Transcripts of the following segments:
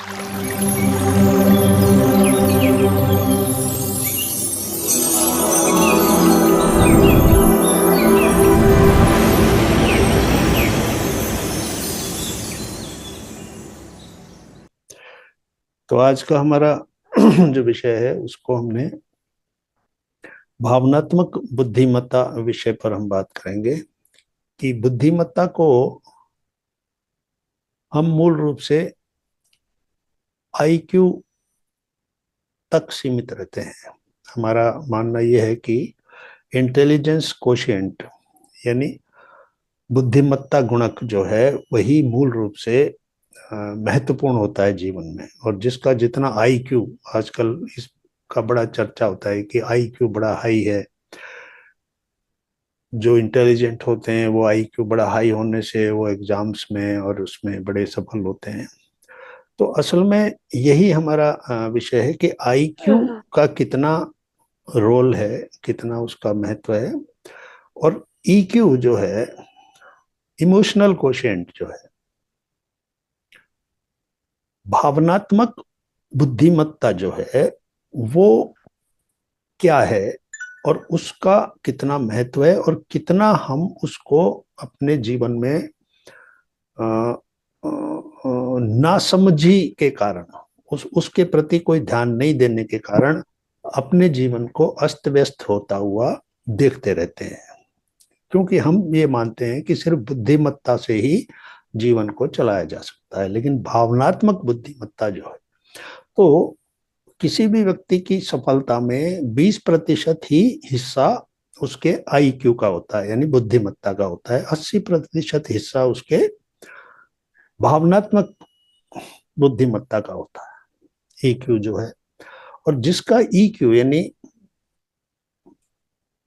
तो आज का हमारा जो विषय है उसको हमने भावनात्मक बुद्धिमत्ता विषय पर हम बात करेंगे कि बुद्धिमत्ता को हम मूल रूप से आईक्यू तक सीमित रहते हैं। हमारा मानना यह है कि इंटेलिजेंस कोशिएंट यानी बुद्धिमत्ता गुणक जो है वही मूल रूप से महत्वपूर्ण होता है जीवन में। और जिसका जितना आईक्यू, आजकल इसका बड़ा चर्चा होता है कि आईक्यू बड़ा हाई है, जो इंटेलिजेंट होते हैं वो आईक्यू बड़ा हाई होने से वो एग्जाम्स में और उसमें बड़े सफल होते हैं। तो असल में यही हमारा विषय है कि आईक्यू का कितना रोल है, कितना उसका महत्व है। और ईक्यू जो है, इमोशनल कोशेंट जो है, भावनात्मक बुद्धिमत्ता जो है, वो क्या है और उसका कितना महत्व है और कितना हम उसको अपने जीवन में नासमझी के कारण, उसके प्रति कोई ध्यान नहीं देने के कारण अपने जीवन को अस्त व्यस्त होता हुआ देखते रहते हैं। क्योंकि हम ये मानते हैं कि सिर्फ बुद्धिमत्ता से ही जीवन को चलाया जा सकता है, लेकिन भावनात्मक बुद्धिमत्ता जो है, तो किसी भी व्यक्ति की सफलता में 20% ही हिस्सा उसके आईक्यू का होता है, यानी बुद्धिमत्ता का होता है। 80% हिस्सा उसके भावनात्मक बुद्धिमत्ता का होता है, ईक्यू जो है। और जिसका ईक्यू यानी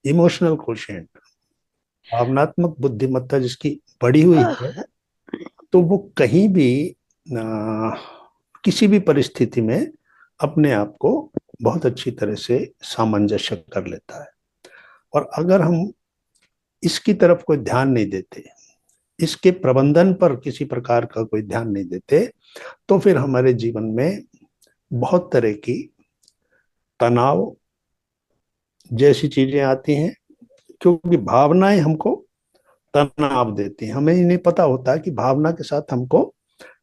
इमोशनल कोशेंट, भावनात्मक बुद्धिमत्ता जिसकी बढ़ी हुई है, तो वो कहीं भी किसी भी परिस्थिति में अपने आप को बहुत अच्छी तरह से सामंजस्य कर लेता है। और अगर हम इसकी तरफ कोई ध्यान नहीं देते, इसके प्रबंधन पर किसी प्रकार का कोई ध्यान नहीं देते, तो फिर हमारे जीवन में बहुत तरह की तनाव जैसी चीजें आती हैं। क्योंकि भावनाएं हमको तनाव देती हैं, हमें नहीं पता होता कि भावना के साथ हमको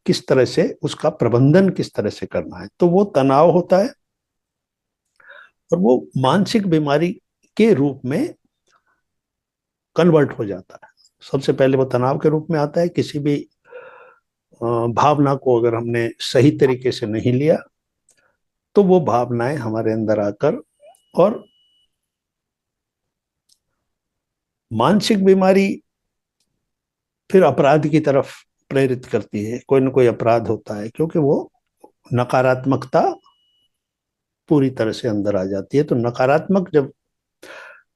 किस तरह से उसका प्रबंधन किस तरह से करना है, तो वो तनाव होता है और वो मानसिक बीमारी के रूप में कन्वर्ट हो जाता है। सबसे पहले वो तनाव के रूप में आता है। किसी भी भावना को अगर हमने सही तरीके से नहीं लिया, तो वो भावनाएं हमारे अंदर आकर और मानसिक बीमारी फिर अपराध की तरफ प्रेरित करती है। कोई ना कोई अपराध होता है, क्योंकि वो नकारात्मकता पूरी तरह से अंदर आ जाती है। तो नकारात्मक जब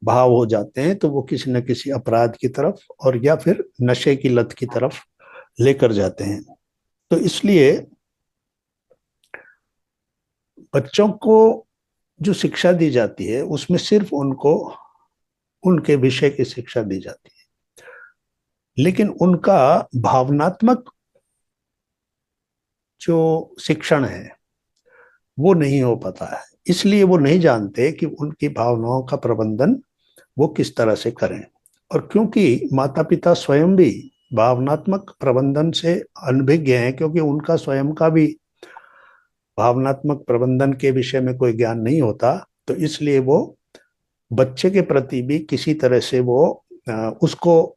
भाव हो जाते हैं तो वो किसी न किसी अपराध की तरफ और या फिर नशे की लत की तरफ लेकर जाते हैं। तो इसलिए बच्चों को जो शिक्षा दी जाती है उसमें सिर्फ उनको उनके विषय की शिक्षा दी जाती है, लेकिन उनका भावनात्मक जो शिक्षण है वो नहीं हो पाता है। इसलिए वो नहीं जानते कि उनकी भावनाओं का प्रबंधन वो किस तरह से करें। और क्योंकि माता पिता स्वयं भी भावनात्मक प्रबंधन से अनभिज्ञ हैं, क्योंकि उनका स्वयं का भी भावनात्मक प्रबंधन के विषय में कोई ज्ञान नहीं होता, तो इसलिए वो बच्चे के प्रति भी किसी तरह से वो उसको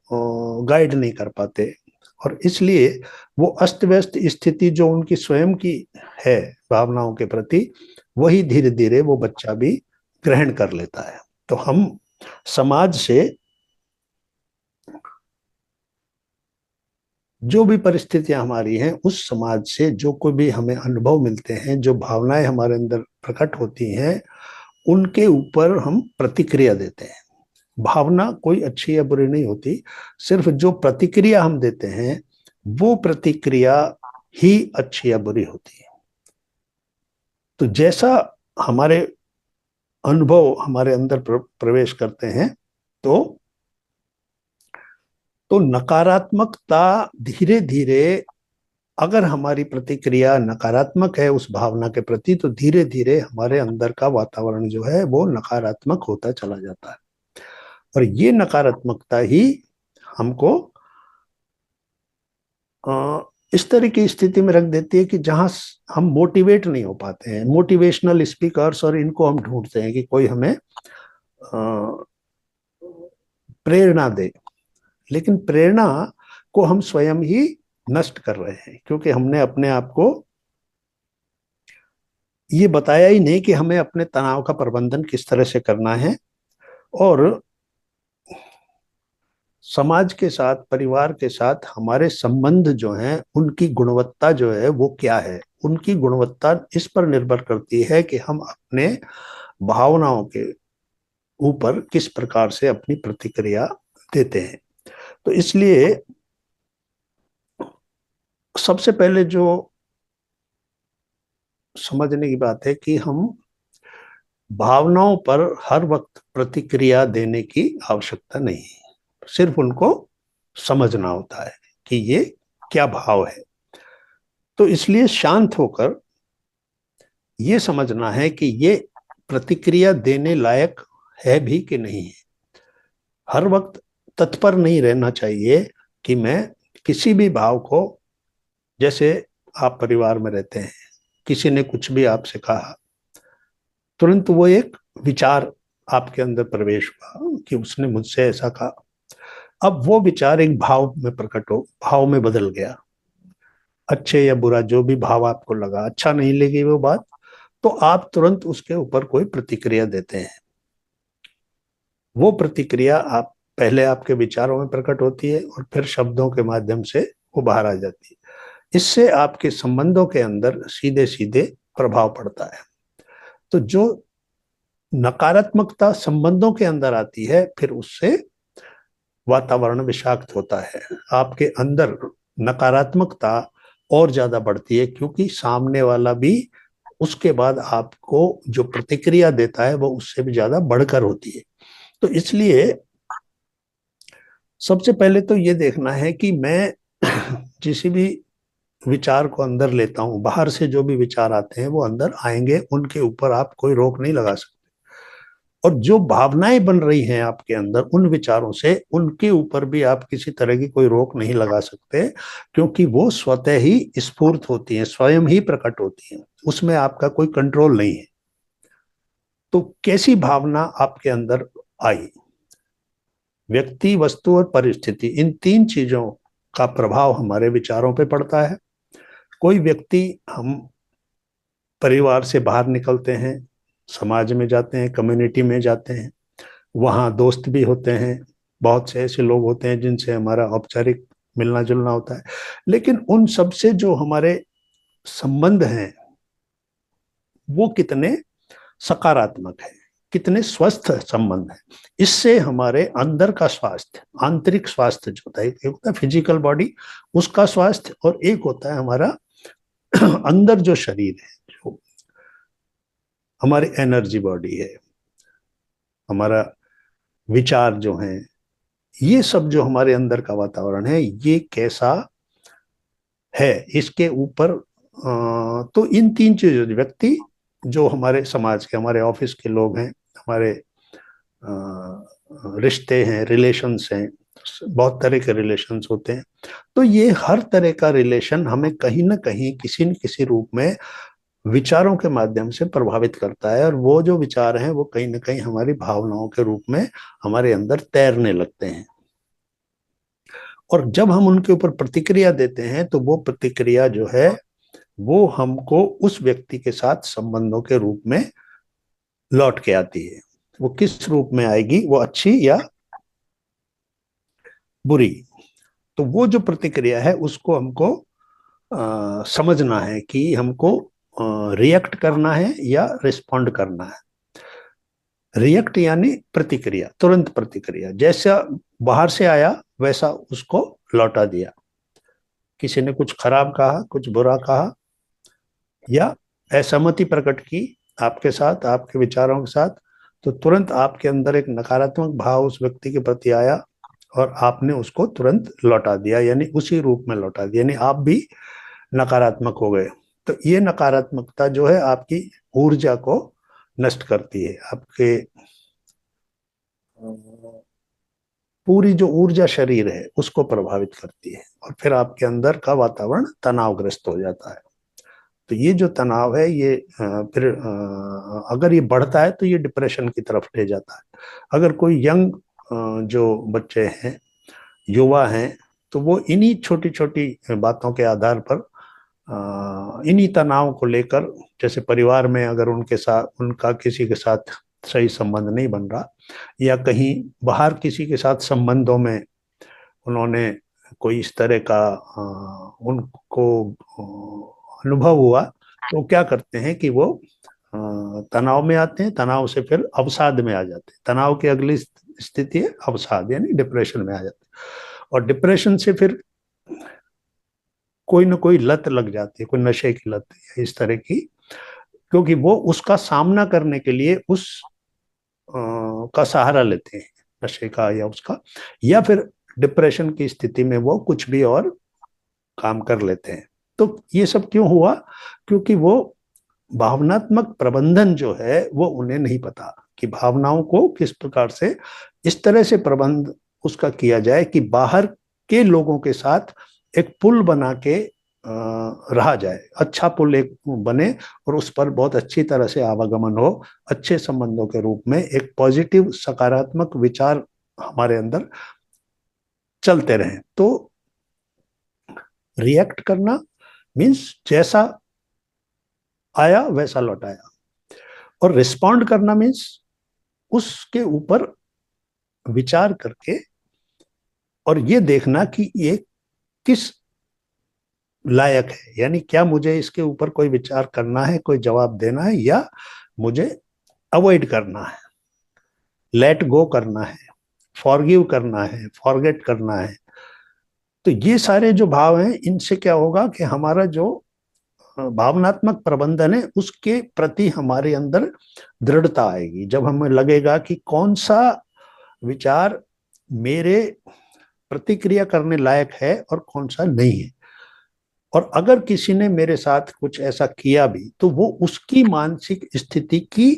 गाइड नहीं कर पाते। और इसलिए वो अस्त व्यस्त स्थिति जो उनकी स्वयं की है भावनाओं के प्रति, वही धीरे धीरे वो बच्चा भी ग्रहण कर लेता है। तो हम समाज से जो भी परिस्थितियां हमारी हैं, उस समाज से जो कोई भी हमें अनुभव मिलते हैं, जो भावनाएं हमारे अंदर प्रकट होती हैं, उनके ऊपर हम प्रतिक्रिया देते हैं। भावना कोई अच्छी या बुरी नहीं होती, सिर्फ जो प्रतिक्रिया हम देते हैं वो प्रतिक्रिया ही अच्छी या बुरी होती है। तो जैसा हमारे अनुभव हमारे अंदर प्रवेश करते हैं, तो नकारात्मकता धीरे धीरे अगर हमारी प्रतिक्रिया नकारात्मक है उस भावना के प्रति, तो धीरे धीरे हमारे अंदर का वातावरण जो है वो नकारात्मक होता चला जाता है। और ये नकारात्मकता ही हमको इस तरह की स्थिति में रख देती है कि जहां हम मोटिवेट नहीं हो पाते हैं। मोटिवेशनल स्पीकर्स और इनको हम ढूंढते हैं कि कोई हमें प्रेरणा दे, लेकिन प्रेरणा को हम स्वयं ही नष्ट कर रहे हैं, क्योंकि हमने अपने आप को ये बताया ही नहीं कि हमें अपने तनाव का प्रबंधन किस तरह से करना है, और समाज के साथ, परिवार के साथ हमारे संबंध जो हैं उनकी गुणवत्ता जो है वो क्या है। उनकी गुणवत्ता इस पर निर्भर करती है कि हम अपने भावनाओं के ऊपर किस प्रकार से अपनी प्रतिक्रिया देते हैं। तो इसलिए सबसे पहले जो समझने की बात है कि हम भावनाओं पर हर वक्त प्रतिक्रिया देने की आवश्यकता नहीं है, सिर्फ उनको समझना होता है कि ये क्या भाव है। तो इसलिए शांत होकर ये समझना है कि ये प्रतिक्रिया देने लायक है भी कि नहीं है। हर वक्त तत्पर नहीं रहना चाहिए कि मैं किसी भी भाव को, जैसे आप परिवार में रहते हैं, किसी ने कुछ भी आपसे कहा, तुरंत वो एक विचार आपके अंदर प्रवेश हुआ कि उसने मुझसे ऐसा कहा। अब वो विचार एक भाव में प्रकट हो, भाव में बदल गया। अच्छे या बुरा जो भी भाव आपको लगा, अच्छा नहीं लगी वो बात, तो आप तुरंत उसके ऊपर कोई प्रतिक्रिया देते हैं। वो प्रतिक्रिया आप पहले आपके विचारों में प्रकट होती है और फिर शब्दों के माध्यम से वो बाहर आ जाती है। इससे आपके संबंधों के अंदर सीधे सीधे प्रभाव पड़ता है। तो जो नकारात्मकता संबंधों के अंदर आती है, फिर उससे वातावरण विषाक्त होता है। आपके अंदर नकारात्मकता और ज्यादा बढ़ती है, क्योंकि सामने वाला भी उसके बाद आपको जो प्रतिक्रिया देता है वो उससे भी ज्यादा बढ़कर होती है। तो इसलिए सबसे पहले तो ये देखना है कि मैं किसी भी विचार को अंदर लेता हूं, बाहर से जो भी विचार आते हैं वो अंदर आएंगे, उनके ऊपर आप कोई रोक नहीं लगा सकते। और जो भावनाएं बन रही हैं आपके अंदर उन विचारों से, उनके ऊपर भी आप किसी तरह की कोई रोक नहीं लगा सकते, क्योंकि वो स्वतः ही स्फूर्त होती हैं, स्वयं ही प्रकट होती हैं, उसमें आपका कोई कंट्रोल नहीं है। तो कैसी भावना आपके अंदर आई, व्यक्ति, वस्तु और परिस्थिति, इन तीन चीजों का प्रभाव हमारे विचारों पे पड़ता है। कोई व्यक्ति, हम परिवार से बाहर निकलते हैं, समाज में जाते हैं, कम्युनिटी में जाते हैं, वहाँ दोस्त भी होते हैं, बहुत से ऐसे लोग होते हैं जिनसे हमारा औपचारिक मिलना जुलना होता है, लेकिन उन सब से जो हमारे संबंध हैं वो कितने सकारात्मक है, कितने स्वस्थ संबंध है। इससे हमारे अंदर का स्वास्थ्य, आंतरिक स्वास्थ्य जो होता है, एक होता है फिजिकल बॉडी, उसका स्वास्थ्य, और एक होता है हमारा अंदर जो शरीर है, जो हमारी एनर्जी बॉडी है, हमारा विचार जो है, ये सब जो हमारे अंदर का वातावरण है ये कैसा है, इसके ऊपर तो इन तीन चीजों, व्यक्ति, जो हमारे समाज के, हमारे ऑफिस के लोग हैं, हमारे रिश्ते हैं, रिलेशंस हैं, बहुत तरह के रिलेशंस होते हैं। तो ये हर तरह का रिलेशन हमें कहीं ना कहीं, किसी न किसी रूप में विचारों के माध्यम से प्रभावित करता है, और वो जो विचार हैं वो कहीं ना कहीं हमारी भावनाओं के रूप में हमारे अंदर तैरने लगते हैं। और जब हम उनके ऊपर प्रतिक्रिया देते हैं तो वो प्रतिक्रिया जो है वो हमको उस व्यक्ति के साथ संबंधों के रूप में लौट के आती है। वो किस रूप में आएगी, वो अच्छी या बुरी, तो वो जो प्रतिक्रिया है उसको हमको समझना है कि हमको रिएक्ट करना है या रिस्पॉन्ड करना है। रिएक्ट यानी प्रतिक्रिया, तुरंत प्रतिक्रिया, जैसा बाहर से आया वैसा उसको लौटा दिया। किसी ने कुछ खराब कहा, कुछ बुरा कहा, या असहमति प्रकट की आपके साथ, आपके विचारों के साथ, तो तुरंत आपके अंदर एक नकारात्मक भाव उस व्यक्ति के प्रति आया और आपने उसको तुरंत लौटा दिया, यानी उसी रूप में लौटा दिया। यानी आप भी नकारात्मक हो गए, तो ये नकारात्मकता जो है आपकी ऊर्जा को नष्ट करती है, आपके पूरी जो ऊर्जा शरीर है उसको प्रभावित करती है, और फिर आपके अंदर का वातावरण तनावग्रस्त हो जाता है। तो ये जो तनाव है ये फिर अगर ये बढ़ता है तो ये डिप्रेशन की तरफ ले जाता है। अगर कोई यंग जो बच्चे हैं, युवा हैं, तो वो इन्हीं छोटी छोटी बातों के आधार पर इन्हीं तनाव को लेकर, जैसे परिवार में अगर उनके साथ उनका किसी के साथ सही संबंध नहीं बन रहा, या कहीं बाहर किसी के साथ संबंधों में उन्होंने कोई इस तरह का उनको अनुभव हुआ, तो क्या करते हैं कि वो तनाव में आते हैं, तनाव से फिर अवसाद में आ जाते हैं, तनाव की अगली स्थिति है अवसाद, यानी डिप्रेशन में आ जाते हैं। और डिप्रेशन से फिर कोई ना कोई लत लग जाती है, कोई नशे की लत या इस तरह की, क्योंकि वो उसका सामना करने के लिए उस का सहारा लेते हैं, नशे का या उसका, या फिर डिप्रेशन की स्थिति में वो कुछ भी और काम कर लेते हैं। तो ये सब क्यों हुआ? क्योंकि वो भावनात्मक प्रबंधन जो है वो उन्हें नहीं पता कि भावनाओं को किस प्रकार से इस तरह से प्रबंध उसका किया जाए कि बाहर के लोगों के साथ एक पुल बना के रहा जाए, अच्छा पुल एक बने, और उस पर बहुत अच्छी तरह से आवागमन हो, अच्छे संबंधों के रूप में एक पॉजिटिव सकारात्मक विचार हमारे अंदर चलते रहें। तो रिएक्ट करना मीन्स जैसा आया वैसा लौटाया, और रिस्पॉन्ड करना मीन्स उसके ऊपर विचार करके और ये देखना कि ये किस लायक है, यानी क्या मुझे इसके ऊपर कोई विचार करना है, कोई जवाब देना है, या मुझे अवॉइड करना है, लेट गो करना है, फॉरगिव करना है, फॉरगेट करना है। तो ये सारे जो भाव हैं, इनसे क्या होगा कि हमारा जो भावनात्मक प्रबंधन है उसके प्रति हमारे अंदर दृढ़ता आएगी, जब हमें लगेगा कि कौन सा विचार मेरे प्रतिक्रिया करने लायक है और कौन सा नहीं है। और अगर किसी ने मेरे साथ कुछ ऐसा किया भी, तो वो उसकी मानसिक स्थिति की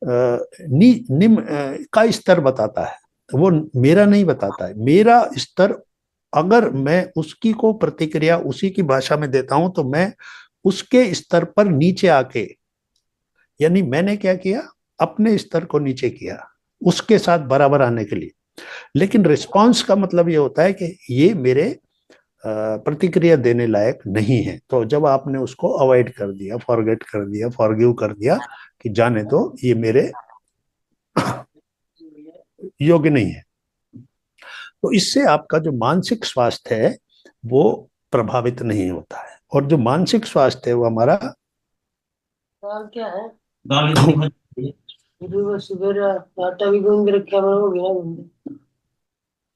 निम्न का स्तर बताता है, वो मेरा नहीं बताता है। मेरा स्तर, अगर मैं उसकी को प्रतिक्रिया उसी की भाषा में देता हूं, तो मैं उसके स्तर पर नीचे आके, यानी मैंने क्या किया, अपने स्तर को नीचे किया उसके साथ बराबर आने के लिए। लेकिन रिस्पांस का मतलब ये होता है कि ये मेरे प्रतिक्रिया देने लायक नहीं है, तो जब आपने उसको अवॉइड कर दिया, फॉरगेट कर दिया, फॉरगिव कर दिया कि जाने दो, ये मेरे योग्य नहीं है, तो इससे आपका जो मानसिक स्वास्थ्य है वो प्रभावित नहीं होता है। और जो मानसिक स्वास्थ्य है वो हमारा दाल क्या है? दाल इतनी खाती है। फिर वो सुबह आटा भी गूंद के रखा हुआ है, वो गिरा दूंगा।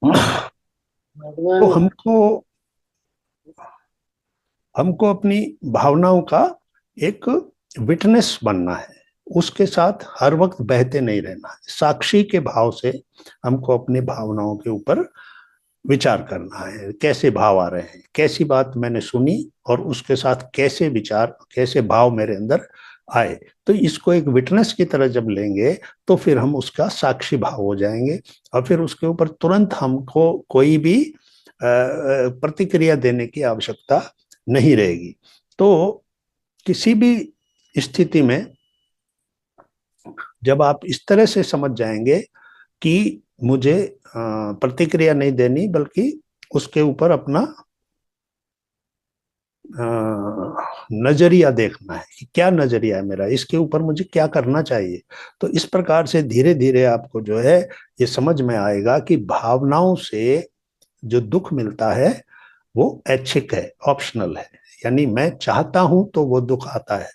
तो भगवान। हमको हमको अपनी भावनाओं का एक विटनेस बनना है, उसके साथ हर वक्त बहते नहीं रहना है, साक्षी के भाव से हमको अपनी भावनाओं के ऊपर विचार करना है, कैसे भाव आ रहे हैं, कैसी बात मैंने सुनी और उसके साथ कैसे विचार, कैसे भाव मेरे अंदर आए। तो इसको एक विटनेस की तरह जब लेंगे तो फिर हम उसका साक्षी भाव हो जाएंगे, और फिर उसके ऊपर तुरंत हमको कोई भी प्रतिक्रिया देने की आवश्यकता नहीं रहेगी। तो किसी भी स्थिति में जब आप इस तरह से समझ जाएंगे कि मुझे प्रतिक्रिया नहीं देनी, बल्कि उसके ऊपर अपना नजरिया देखना है कि क्या नजरिया है मेरा, इसके ऊपर मुझे क्या करना चाहिए। तो इस प्रकार से धीरे धीरे आपको जो है ये समझ में आएगा कि भावनाओं से जो दुख मिलता है वो ऐच्छिक है, ऑप्शनल है, यानी मैं चाहता हूं तो वो दुख आता है,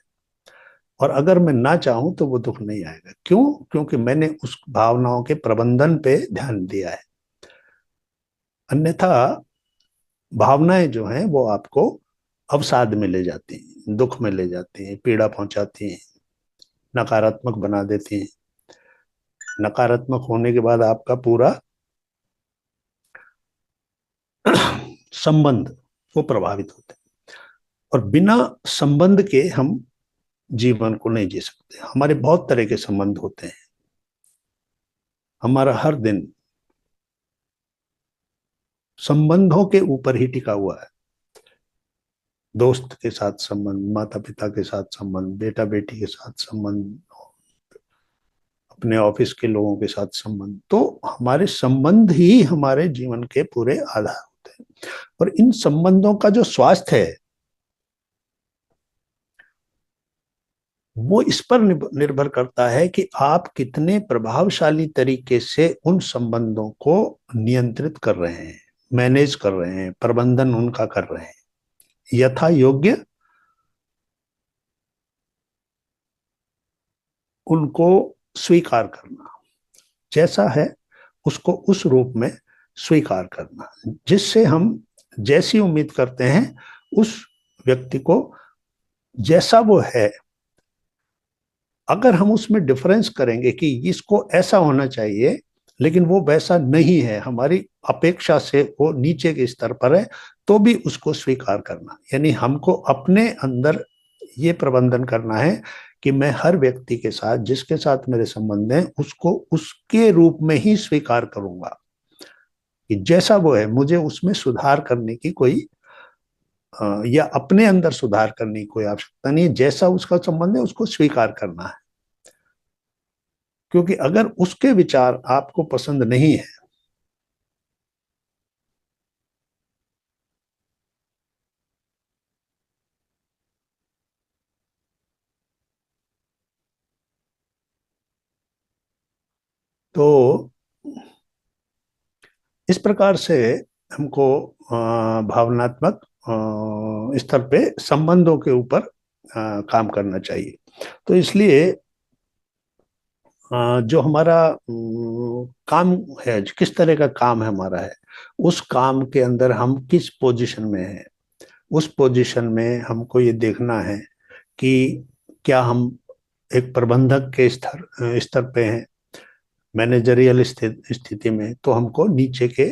और अगर मैं ना चाहूं तो वो दुख नहीं आएगा। क्यों? क्योंकि मैंने उस भावनाओं के प्रबंधन पे ध्यान दिया है। अन्यथा भावनाएं जो हैं वो आपको अवसाद में ले जाती हैं, दुख में ले जाती हैं, पीड़ा पहुंचाती हैं, नकारात्मक बना देती हैं। नकारात्मक होने के बाद आपका पूरा संबंध वो प्रभावित होते हैं। और बिना संबंध के हम जीवन को नहीं जी सकते। हमारे बहुत तरह के संबंध होते हैं। हमारा हर दिन संबंधों के ऊपर ही टिका हुआ है। दोस्त के साथ संबंध, माता पिता के साथ संबंध, बेटा बेटी के साथ संबंध, अपने ऑफिस के लोगों के साथ संबंध। तो हमारे संबंध ही हमारे जीवन के पूरे आधार होते हैं। और इन संबंधों का जो स्वास्थ्य है वो इस पर निर्भर करता है कि आप कितने प्रभावशाली तरीके से उन संबंधों को नियंत्रित कर रहे हैं, मैनेज कर रहे हैं, प्रबंधन उनका कर रहे हैं यथा योग्य, उनको स्वीकार करना, जैसा है उसको उस रूप में स्वीकार करना, जिससे हम जैसी उम्मीद करते हैं उस व्यक्ति को जैसा वो है, अगर हम उसमें डिफरेंस करेंगे कि इसको ऐसा होना चाहिए लेकिन वो वैसा नहीं है, हमारी अपेक्षा से वो नीचे के स्तर पर है, तो भी उसको स्वीकार करना। यानी हमको अपने अंदर ये प्रबंधन करना है कि मैं हर व्यक्ति के साथ, जिसके साथ मेरे संबंध हैं, उसको उसके रूप में ही स्वीकार करूंगा कि जैसा वो है, मुझे उसमें सुधार करने की कोई या अपने अंदर सुधार करने की कोई आवश्यकता नहीं है। जैसा उसका संबंध है उसको स्वीकार करना है, क्योंकि अगर उसके विचार आपको पसंद नहीं है तो इस प्रकार से हमको भावनात्मक स्तर पे संबंधों के ऊपर काम करना चाहिए। तो इसलिए जो हमारा काम है, किस तरह का काम है हमारा है, उस काम के अंदर हम किस पोजीशन में हैं, उस पोजीशन में हमको ये देखना है कि क्या हम एक प्रबंधक के स्तर स्तर पे हैं, मैनेजरियल स्थिति में, तो हमको नीचे के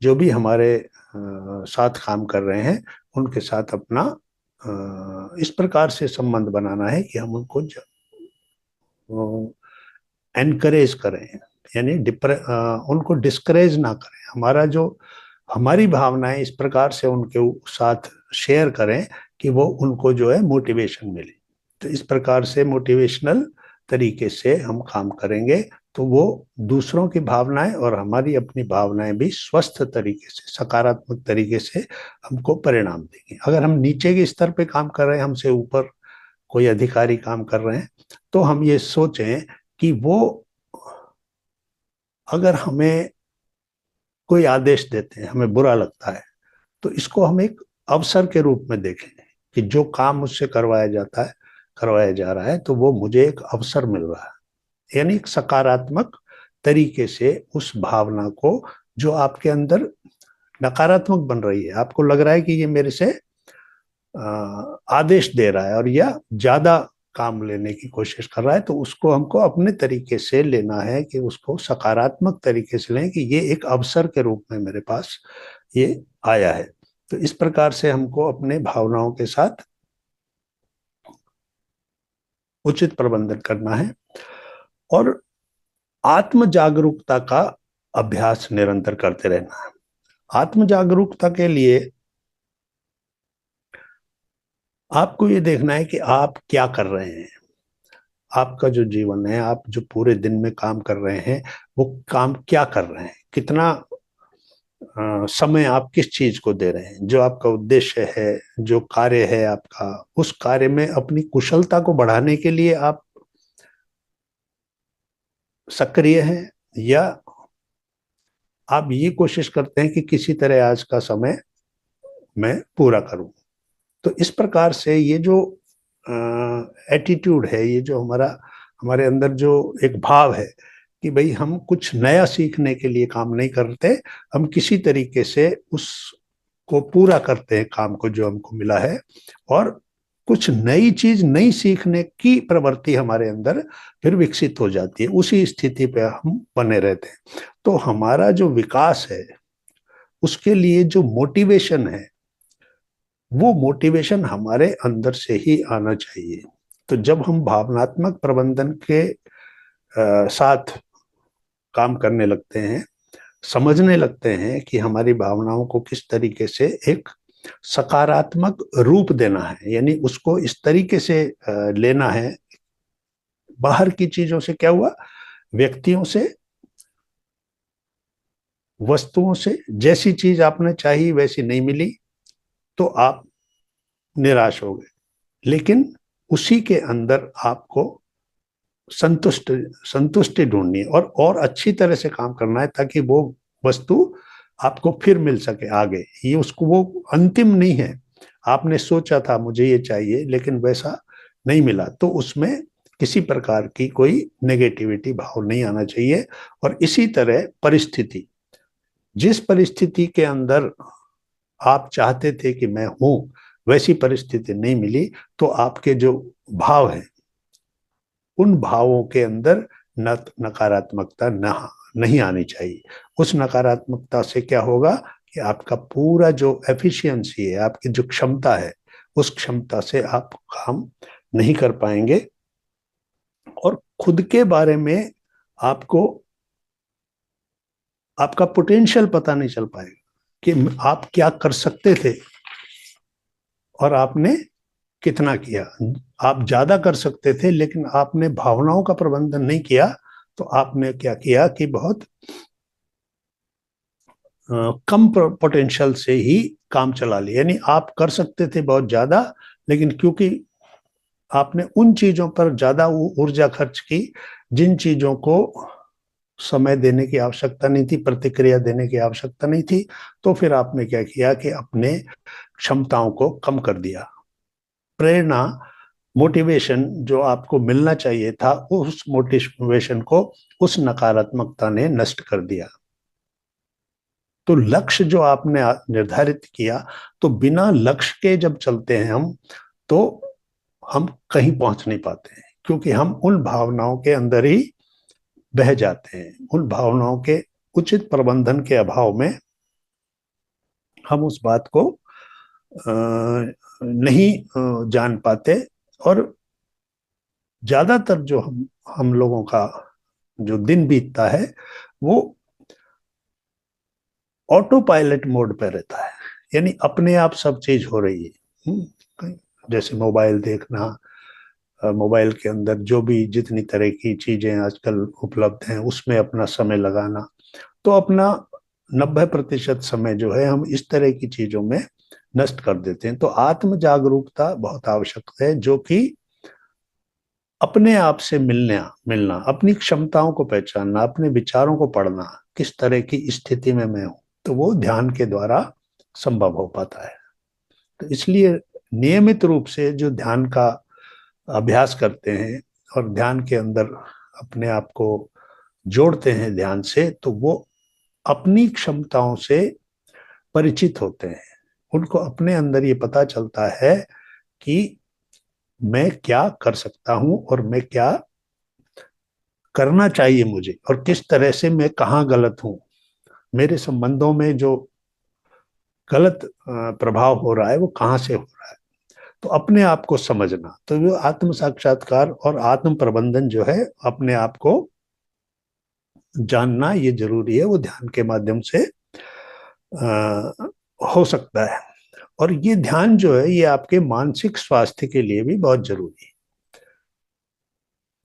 जो भी हमारे साथ काम कर रहे हैं उनके साथ अपना इस प्रकार से संबंध बनाना है कि हम उनको एनकरेज करें, यानी उनको डिस्करेज ना करें। हमारा जो हमारी भावनाएं इस प्रकार से उनके साथ शेयर करें कि वो उनको जो है मोटिवेशन मिले। तो इस प्रकार से मोटिवेशनल तरीके से हम काम करेंगे तो वो दूसरों की भावनाएं और हमारी अपनी भावनाएं भी स्वस्थ तरीके से, सकारात्मक तरीके से हमको परिणाम देंगे। अगर हम नीचे के स्तर पे काम कर रहे हैं, हमसे ऊपर कोई अधिकारी काम कर रहे हैं, तो हम ये सोचें कि वो अगर हमें कोई आदेश देते हैं, हमें बुरा लगता है, तो इसको हम एक अवसर के रूप में देखें कि जो काम मुझसे करवाया जाता है, करवाया जा रहा है, तो वो मुझे एक अवसर मिल रहा है। यानी एक सकारात्मक तरीके से उस भावना को जो आपके अंदर नकारात्मक बन रही है, आपको लग रहा है कि ये मेरे से आदेश दे रहा है और या ज्यादा काम लेने की कोशिश कर रहा है, तो उसको हमको अपने तरीके से लेना है कि उसको सकारात्मक तरीके से लें कि ये एक अवसर के रूप में मेरे पास ये आया है। तो इस प्रकार से हमको अपने भावनाओं के साथ उचित प्रबंधन करना है और आत्म जागरूकता का अभ्यास निरंतर करते रहना है। आत्म जागरूकता के लिए आपको ये देखना है कि आप क्या कर रहे हैं, आपका जो जीवन है, आप जो पूरे दिन में काम कर रहे हैं, वो काम क्या कर रहे हैं, कितना समय आप किस चीज को दे रहे हैं, जो आपका उद्देश्य है, जो कार्य है आपका, उस कार्य में अपनी कुशलता को बढ़ाने के लिए आप सक्रिय हैं या आप ये कोशिश करते हैं कि किसी तरह आज का समय मैं पूरा करूं। तो इस प्रकार से ये जो एटीट्यूड है, ये जो हमारे अंदर जो एक भाव है कि भाई हम कुछ नया सीखने के लिए काम नहीं करते, हम किसी तरीके से उसको पूरा करते हैं काम को जो हमको मिला है, और कुछ नई चीज नई सीखने की प्रवृत्ति हमारे अंदर फिर विकसित हो जाती है, उसी स्थिति पे हम बने रहते हैं। तो हमारा जो विकास है उसके लिए जो मोटिवेशन है वो मोटिवेशन हमारे अंदर से ही आना चाहिए। तो जब हम भावनात्मक प्रबंधन के साथ काम करने लगते हैं, समझने लगते हैं कि हमारी भावनाओं को किस तरीके से एक सकारात्मक रूप देना है, यानी उसको इस तरीके से लेना है। बाहर की चीजों से क्या हुआ, व्यक्तियों से, वस्तुओं से जैसी चीज आपने चाही वैसी नहीं मिली तो आप निराश हो गए, लेकिन उसी के अंदर आपको संतुष्ट संतुष्टि ढूंढनी है और अच्छी तरह से काम करना है ताकि वो वस्तु आपको फिर मिल सके आगे। ये उसको वो अंतिम नहीं है, आपने सोचा था मुझे ये चाहिए लेकिन वैसा नहीं मिला, तो उसमें किसी प्रकार की कोई नेगेटिविटी भाव नहीं आना चाहिए। और इसी तरह परिस्थिति, जिस परिस्थिति के अंदर आप चाहते थे कि मैं हूं वैसी परिस्थिति नहीं मिली, तो आपके जो भाव है उन भावों के अंदर नकारात्मकता नहीं आनी चाहिए। उस नकारात्मकता से क्या होगा कि आपका पूरा जो एफिशिएंसी है, आपकी जो क्षमता है, उस क्षमता से आप काम नहीं कर पाएंगे और खुद के बारे में आपको आपका पोटेंशियल पता नहीं चल पाएगा कि आप क्या कर सकते थे और आपने कितना किया। आप ज्यादा कर सकते थे लेकिन आपने भावनाओं का प्रबंधन नहीं किया, तो आपने क्या किया कि बहुत कम पोटेंशियल से ही काम चला लिया। यानी आप कर सकते थे बहुत ज्यादा, लेकिन क्योंकि आपने उन चीजों पर ज्यादा ऊर्जा खर्च की जिन चीजों को समय देने की आवश्यकता नहीं थी, प्रतिक्रिया देने की आवश्यकता नहीं थी, तो फिर आपने क्या किया कि अपने क्षमताओं को कम कर दिया। प्रेरणा, मोटिवेशन जो आपको मिलना चाहिए था, उस मोटिवेशन को उस नकारात्मकता ने नष्ट कर दिया। तो लक्ष्य जो आपने निर्धारित किया, तो बिना लक्ष्य के जब चलते हैं हम, तो हम कहीं पहुंच नहीं पाते हैं, क्योंकि हम उन भावनाओं के अंदर ही बह जाते हैं। उन भावनाओं के उचित प्रबंधन के अभाव में हम उस बात को नहीं जान पाते। और ज्यादातर जो हम लोगों का जो दिन बीतता है वो ऑटो पायलट मोड पे रहता है, यानी अपने आप सब चीज हो रही है। जैसे मोबाइल देखना, मोबाइल के अंदर जो भी जितनी तरह की चीजें आजकल उपलब्ध हैं उसमें अपना समय लगाना, तो अपना 90% समय जो है हम इस तरह की चीजों में नष्ट कर देते हैं। तो आत्म जागरूकता बहुत आवश्यक है, जो कि अपने आप से मिलना, अपनी क्षमताओं को पहचानना, अपने विचारों को पढ़ना, किस तरह की स्थिति में मैं हूं, तो वो ध्यान के द्वारा संभव हो पाता है। तो इसलिए नियमित रूप से जो ध्यान का अभ्यास करते हैं और ध्यान के अंदर अपने आप को जोड़ते हैं ध्यान से, तो वो अपनी क्षमताओं से परिचित होते हैं। उनको अपने अंदर ये पता चलता है कि मैं क्या कर सकता हूं और मैं क्या करना चाहिए मुझे, और किस तरह से मैं कहाँ गलत हूं, मेरे संबंधों में जो गलत प्रभाव हो रहा है वो कहाँ से हो रहा है। तो अपने आप को समझना, तो वो आत्म साक्षात्कार और आत्म प्रबंधन जो है, अपने आप को जानना ये जरूरी है, वो ध्यान के माध्यम से हो सकता है। और ये ध्यान जो है ये आपके मानसिक स्वास्थ्य के लिए भी बहुत जरूरी है।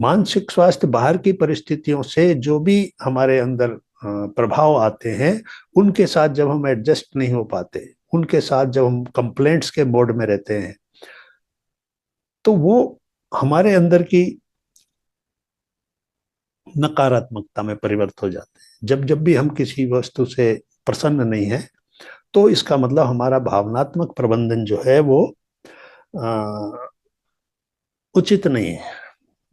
मानसिक स्वास्थ्य बाहर की परिस्थितियों से जो भी हमारे अंदर प्रभाव आते हैं, उनके साथ जब हम एडजस्ट नहीं हो पाते, उनके साथ जब हम कंप्लेंट्स के मोड में रहते हैं, तो वो हमारे अंदर की नकारात्मकता में परिवर्तित हो जाते हैं। जब जब भी हम किसी वस्तु से प्रसन्न नहीं है, तो इसका मतलब हमारा भावनात्मक प्रबंधन जो है वो उचित नहीं है।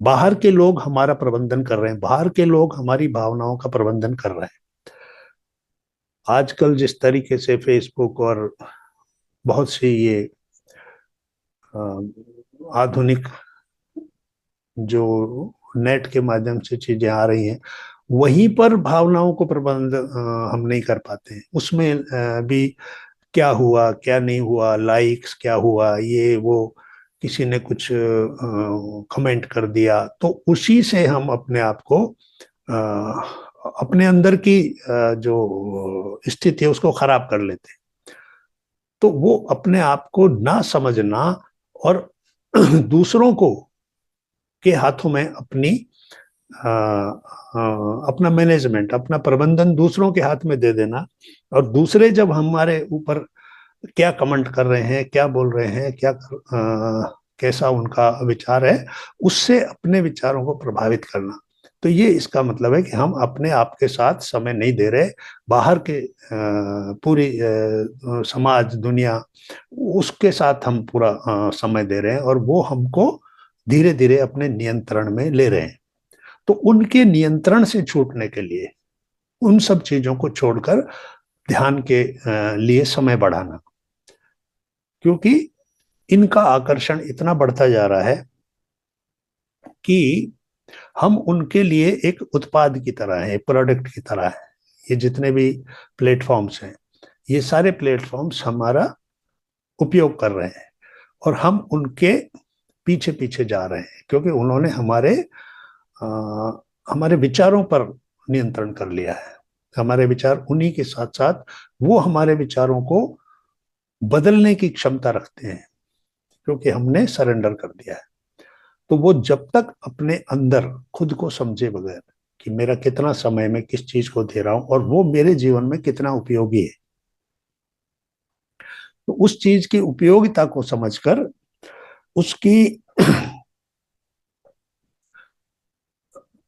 बाहर के लोग हमारा प्रबंधन कर रहे हैं, बाहर के लोग हमारी भावनाओं का प्रबंधन कर रहे हैं। आजकल जिस तरीके से फेसबुक और बहुत सी ये आधुनिक जो नेट के माध्यम से चीजें आ रही हैं, वहीं पर भावनाओं को प्रबंध हम नहीं कर पाते हैं। उसमें भी क्या हुआ क्या नहीं हुआ, लाइक्स क्या हुआ, ये वो, किसी ने कुछ कमेंट कर दिया, तो उसी से हम अपने आप को अपने अंदर की जो स्थिति है उसको खराब कर लेते हैं। तो वो अपने आप को ना समझना और दूसरों को के हाथों में अपना मैनेजमेंट, अपना प्रबंधन दूसरों के हाथ में दे देना, और दूसरे जब हमारे ऊपर क्या कमेंट कर रहे हैं, क्या बोल रहे हैं, कैसा उनका विचार है, उससे अपने विचारों को प्रभावित करना। तो ये इसका मतलब है कि हम अपने आप के साथ समय नहीं दे रहे, बाहर के पूरी समाज दुनिया, उसके साथ हम पूरा समय दे रहे हैं, और वो हमको धीरे धीरे अपने नियंत्रण में ले रहे हैं। तो उनके नियंत्रण से छूटने के लिए उन सब चीजों को छोड़कर ध्यान के लिए समय बढ़ाना, क्योंकि इनका आकर्षण इतना बढ़ता जा रहा है कि हम उनके लिए एक उत्पाद की तरह है, प्रोडक्ट की तरह है। ये जितने भी प्लेटफॉर्म्स हैं, ये सारे प्लेटफॉर्म्स हमारा उपयोग कर रहे हैं, और हम उनके पीछे पीछे जा रहे हैं, क्योंकि उन्होंने आ, हमारे विचारों पर नियंत्रण कर लिया है। हमारे विचार उन्हीं के साथ साथ वो हमारे विचारों को बदलने की क्षमता रखते हैं, क्योंकि हमने सरेंडर कर दिया है। तो वो जब तक अपने अंदर खुद को समझे बगैर कि मेरा कितना समय मैं किस चीज को दे रहा हूं और वो मेरे जीवन में कितना उपयोगी है, तो उस चीज की उपयोगिता को समझकर उसकी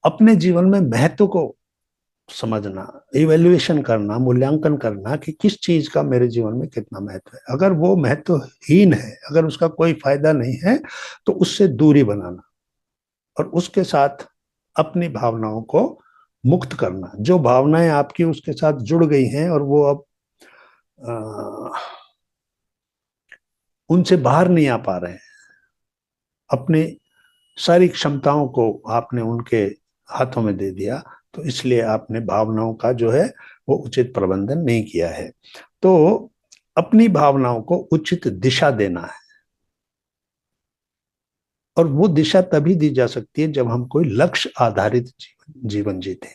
अपने जीवन में महत्व को समझना, इवेल्युएशन करना, मूल्यांकन करना कि किस चीज का मेरे जीवन में कितना महत्व है। अगर वो महत्वहीन है, अगर उसका कोई फायदा नहीं है, तो उससे दूरी बनाना, और उसके साथ अपनी भावनाओं को मुक्त करना। जो भावनाएं आपकी उसके साथ जुड़ गई हैं और वो अब उनसे बाहर नहीं आ पा रहे हैं, अपनी सारी क्षमताओं को आपने उनके हाथों में दे दिया, तो इसलिए आपने भावनाओं का जो है वो उचित प्रबंधन नहीं किया है। तो अपनी भावनाओं को उचित दिशा देना है, और वो दिशा तभी दी जा सकती है जब हम कोई लक्ष्य आधारित जीवन जीते,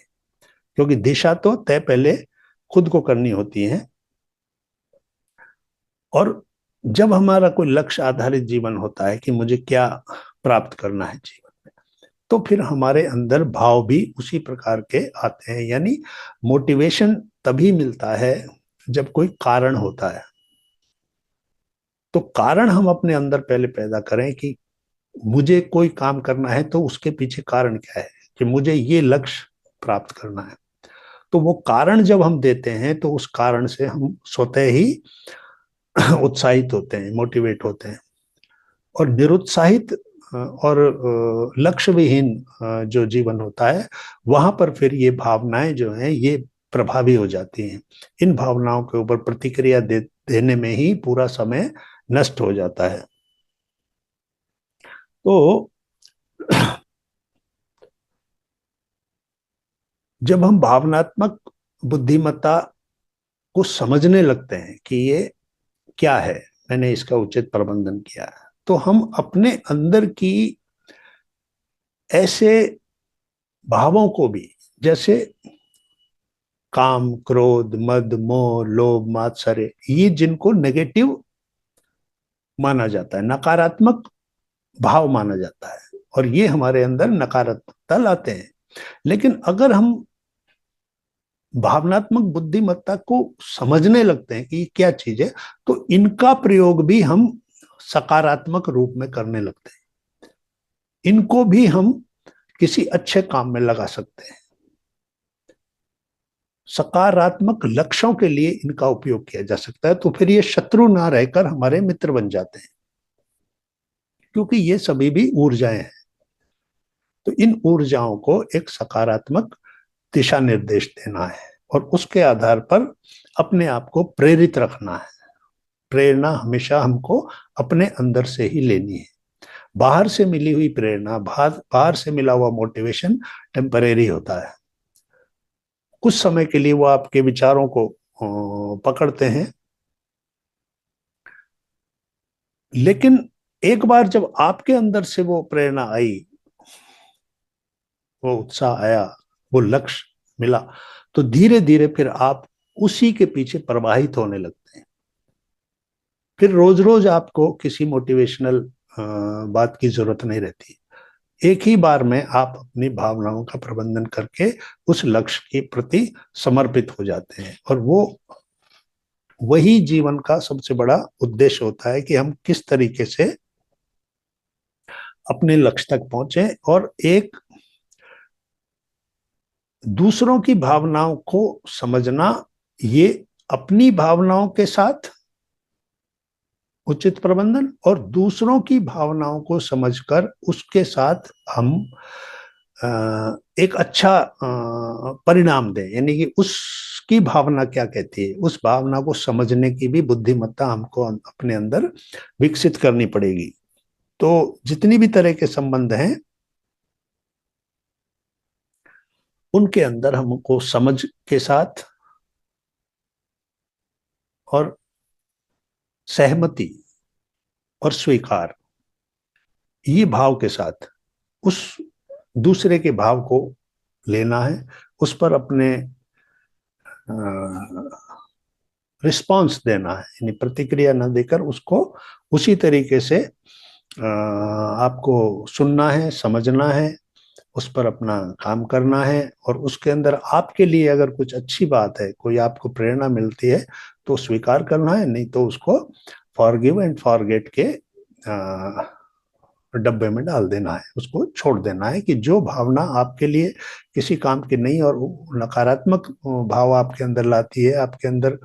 क्योंकि दिशा तो तय पहले खुद को करनी होती है। और जब हमारा कोई लक्ष्य आधारित जीवन होता है कि मुझे क्या प्राप्त करना है जीवन में, तो फिर हमारे अंदर भाव भी उसी प्रकार के आते हैं। यानी मोटिवेशन तभी मिलता है जब कोई कारण होता है। तो कारण हम अपने अंदर पहले पैदा करें कि मुझे कोई काम करना है, तो उसके पीछे कारण क्या है कि मुझे ये लक्ष्य प्राप्त करना है। तो वो कारण जब हम देते हैं, तो उस कारण से हम स्वतः ही उत्साहित होते हैं, मोटिवेट होते हैं। और निरुत्साहित और लक्ष्य विहीन जो जीवन होता है, वहां पर फिर ये भावनाएं जो हैं ये प्रभावी हो जाती हैं। इन भावनाओं के ऊपर प्रतिक्रिया देने में ही पूरा समय नष्ट हो जाता है। तो जब हम भावनात्मक बुद्धिमत्ता को समझने लगते हैं कि ये क्या है, मैंने इसका उचित प्रबंधन किया है, तो हम अपने अंदर की ऐसे भावों को भी, जैसे काम, क्रोध, मद, मोह, लोभ, मात्सर्य, ये जिनको नेगेटिव माना जाता है, नकारात्मक भाव माना जाता है, और ये हमारे अंदर नकारात्मकता लाते हैं। लेकिन अगर हम भावनात्मक बुद्धिमत्ता को समझने लगते हैं कि ये क्या चीज है, तो इनका प्रयोग भी हम सकारात्मक रूप में करने लगते हैं। इनको भी हम किसी अच्छे काम में लगा सकते हैं। सकारात्मक लक्ष्यों के लिए इनका उपयोग किया जा सकता है। तो फिर ये शत्रु ना रहकर हमारे मित्र बन जाते हैं, क्योंकि ये सभी भी ऊर्जाएं हैं। तो इन ऊर्जाओं को एक सकारात्मक दिशा निर्देश देना है, और उसके आधार पर अपने आप को प्रेरित रखना है। प्रेरणा हमेशा हमको अपने अंदर से ही लेनी है। बाहर से मिली हुई प्रेरणा, बाहर से मिला हुआ मोटिवेशन टेम्परेरी होता है। कुछ समय के लिए वो आपके विचारों को पकड़ते हैं, लेकिन एक बार जब आपके अंदर से वो प्रेरणा आई, वो उत्साह आया, वो लक्ष्य मिला, तो धीरे धीरे फिर आप उसी के पीछे प्रवाहित होने लगते हैं। फिर रोज रोज आपको किसी मोटिवेशनल बात की जरूरत नहीं रहती। एक ही बार में आप अपनी भावनाओं का प्रबंधन करके उस लक्ष्य के प्रति समर्पित हो जाते हैं। और वो वही जीवन का सबसे बड़ा उद्देश्य होता है कि हम किस तरीके से अपने लक्ष्य तक पहुंचे। और एक दूसरों की भावनाओं को समझना, ये अपनी भावनाओं के साथ उचित प्रबंधन, और दूसरों की भावनाओं को समझकर उसके साथ हम एक अच्छा परिणाम दें। यानी कि उसकी भावना क्या कहती है, उस भावना को समझने की भी बुद्धिमत्ता हमको अपने अंदर विकसित करनी पड़ेगी। तो जितनी भी तरह के संबंध हैं, उनके अंदर हमको समझ के साथ और सहमति और स्वीकार, ये भाव के साथ उस दूसरे के भाव को लेना है, उस पर अपने रिस्पॉन्स देना है। यानी प्रतिक्रिया न देकर उसको उसी तरीके से आपको सुनना है, समझना है, उस पर अपना काम करना है। और उसके अंदर आपके लिए अगर कुछ अच्छी बात है, कोई आपको प्रेरणा मिलती है, तो स्वीकार करना है, नहीं तो उसको फॉरगिव एंड फॉरगेट के डब्बे में डाल देना है, उसको छोड़ देना है। कि जो भावना आपके लिए किसी काम की नहीं और नकारात्मक भाव आपके अंदर लाती है, आपके अंदर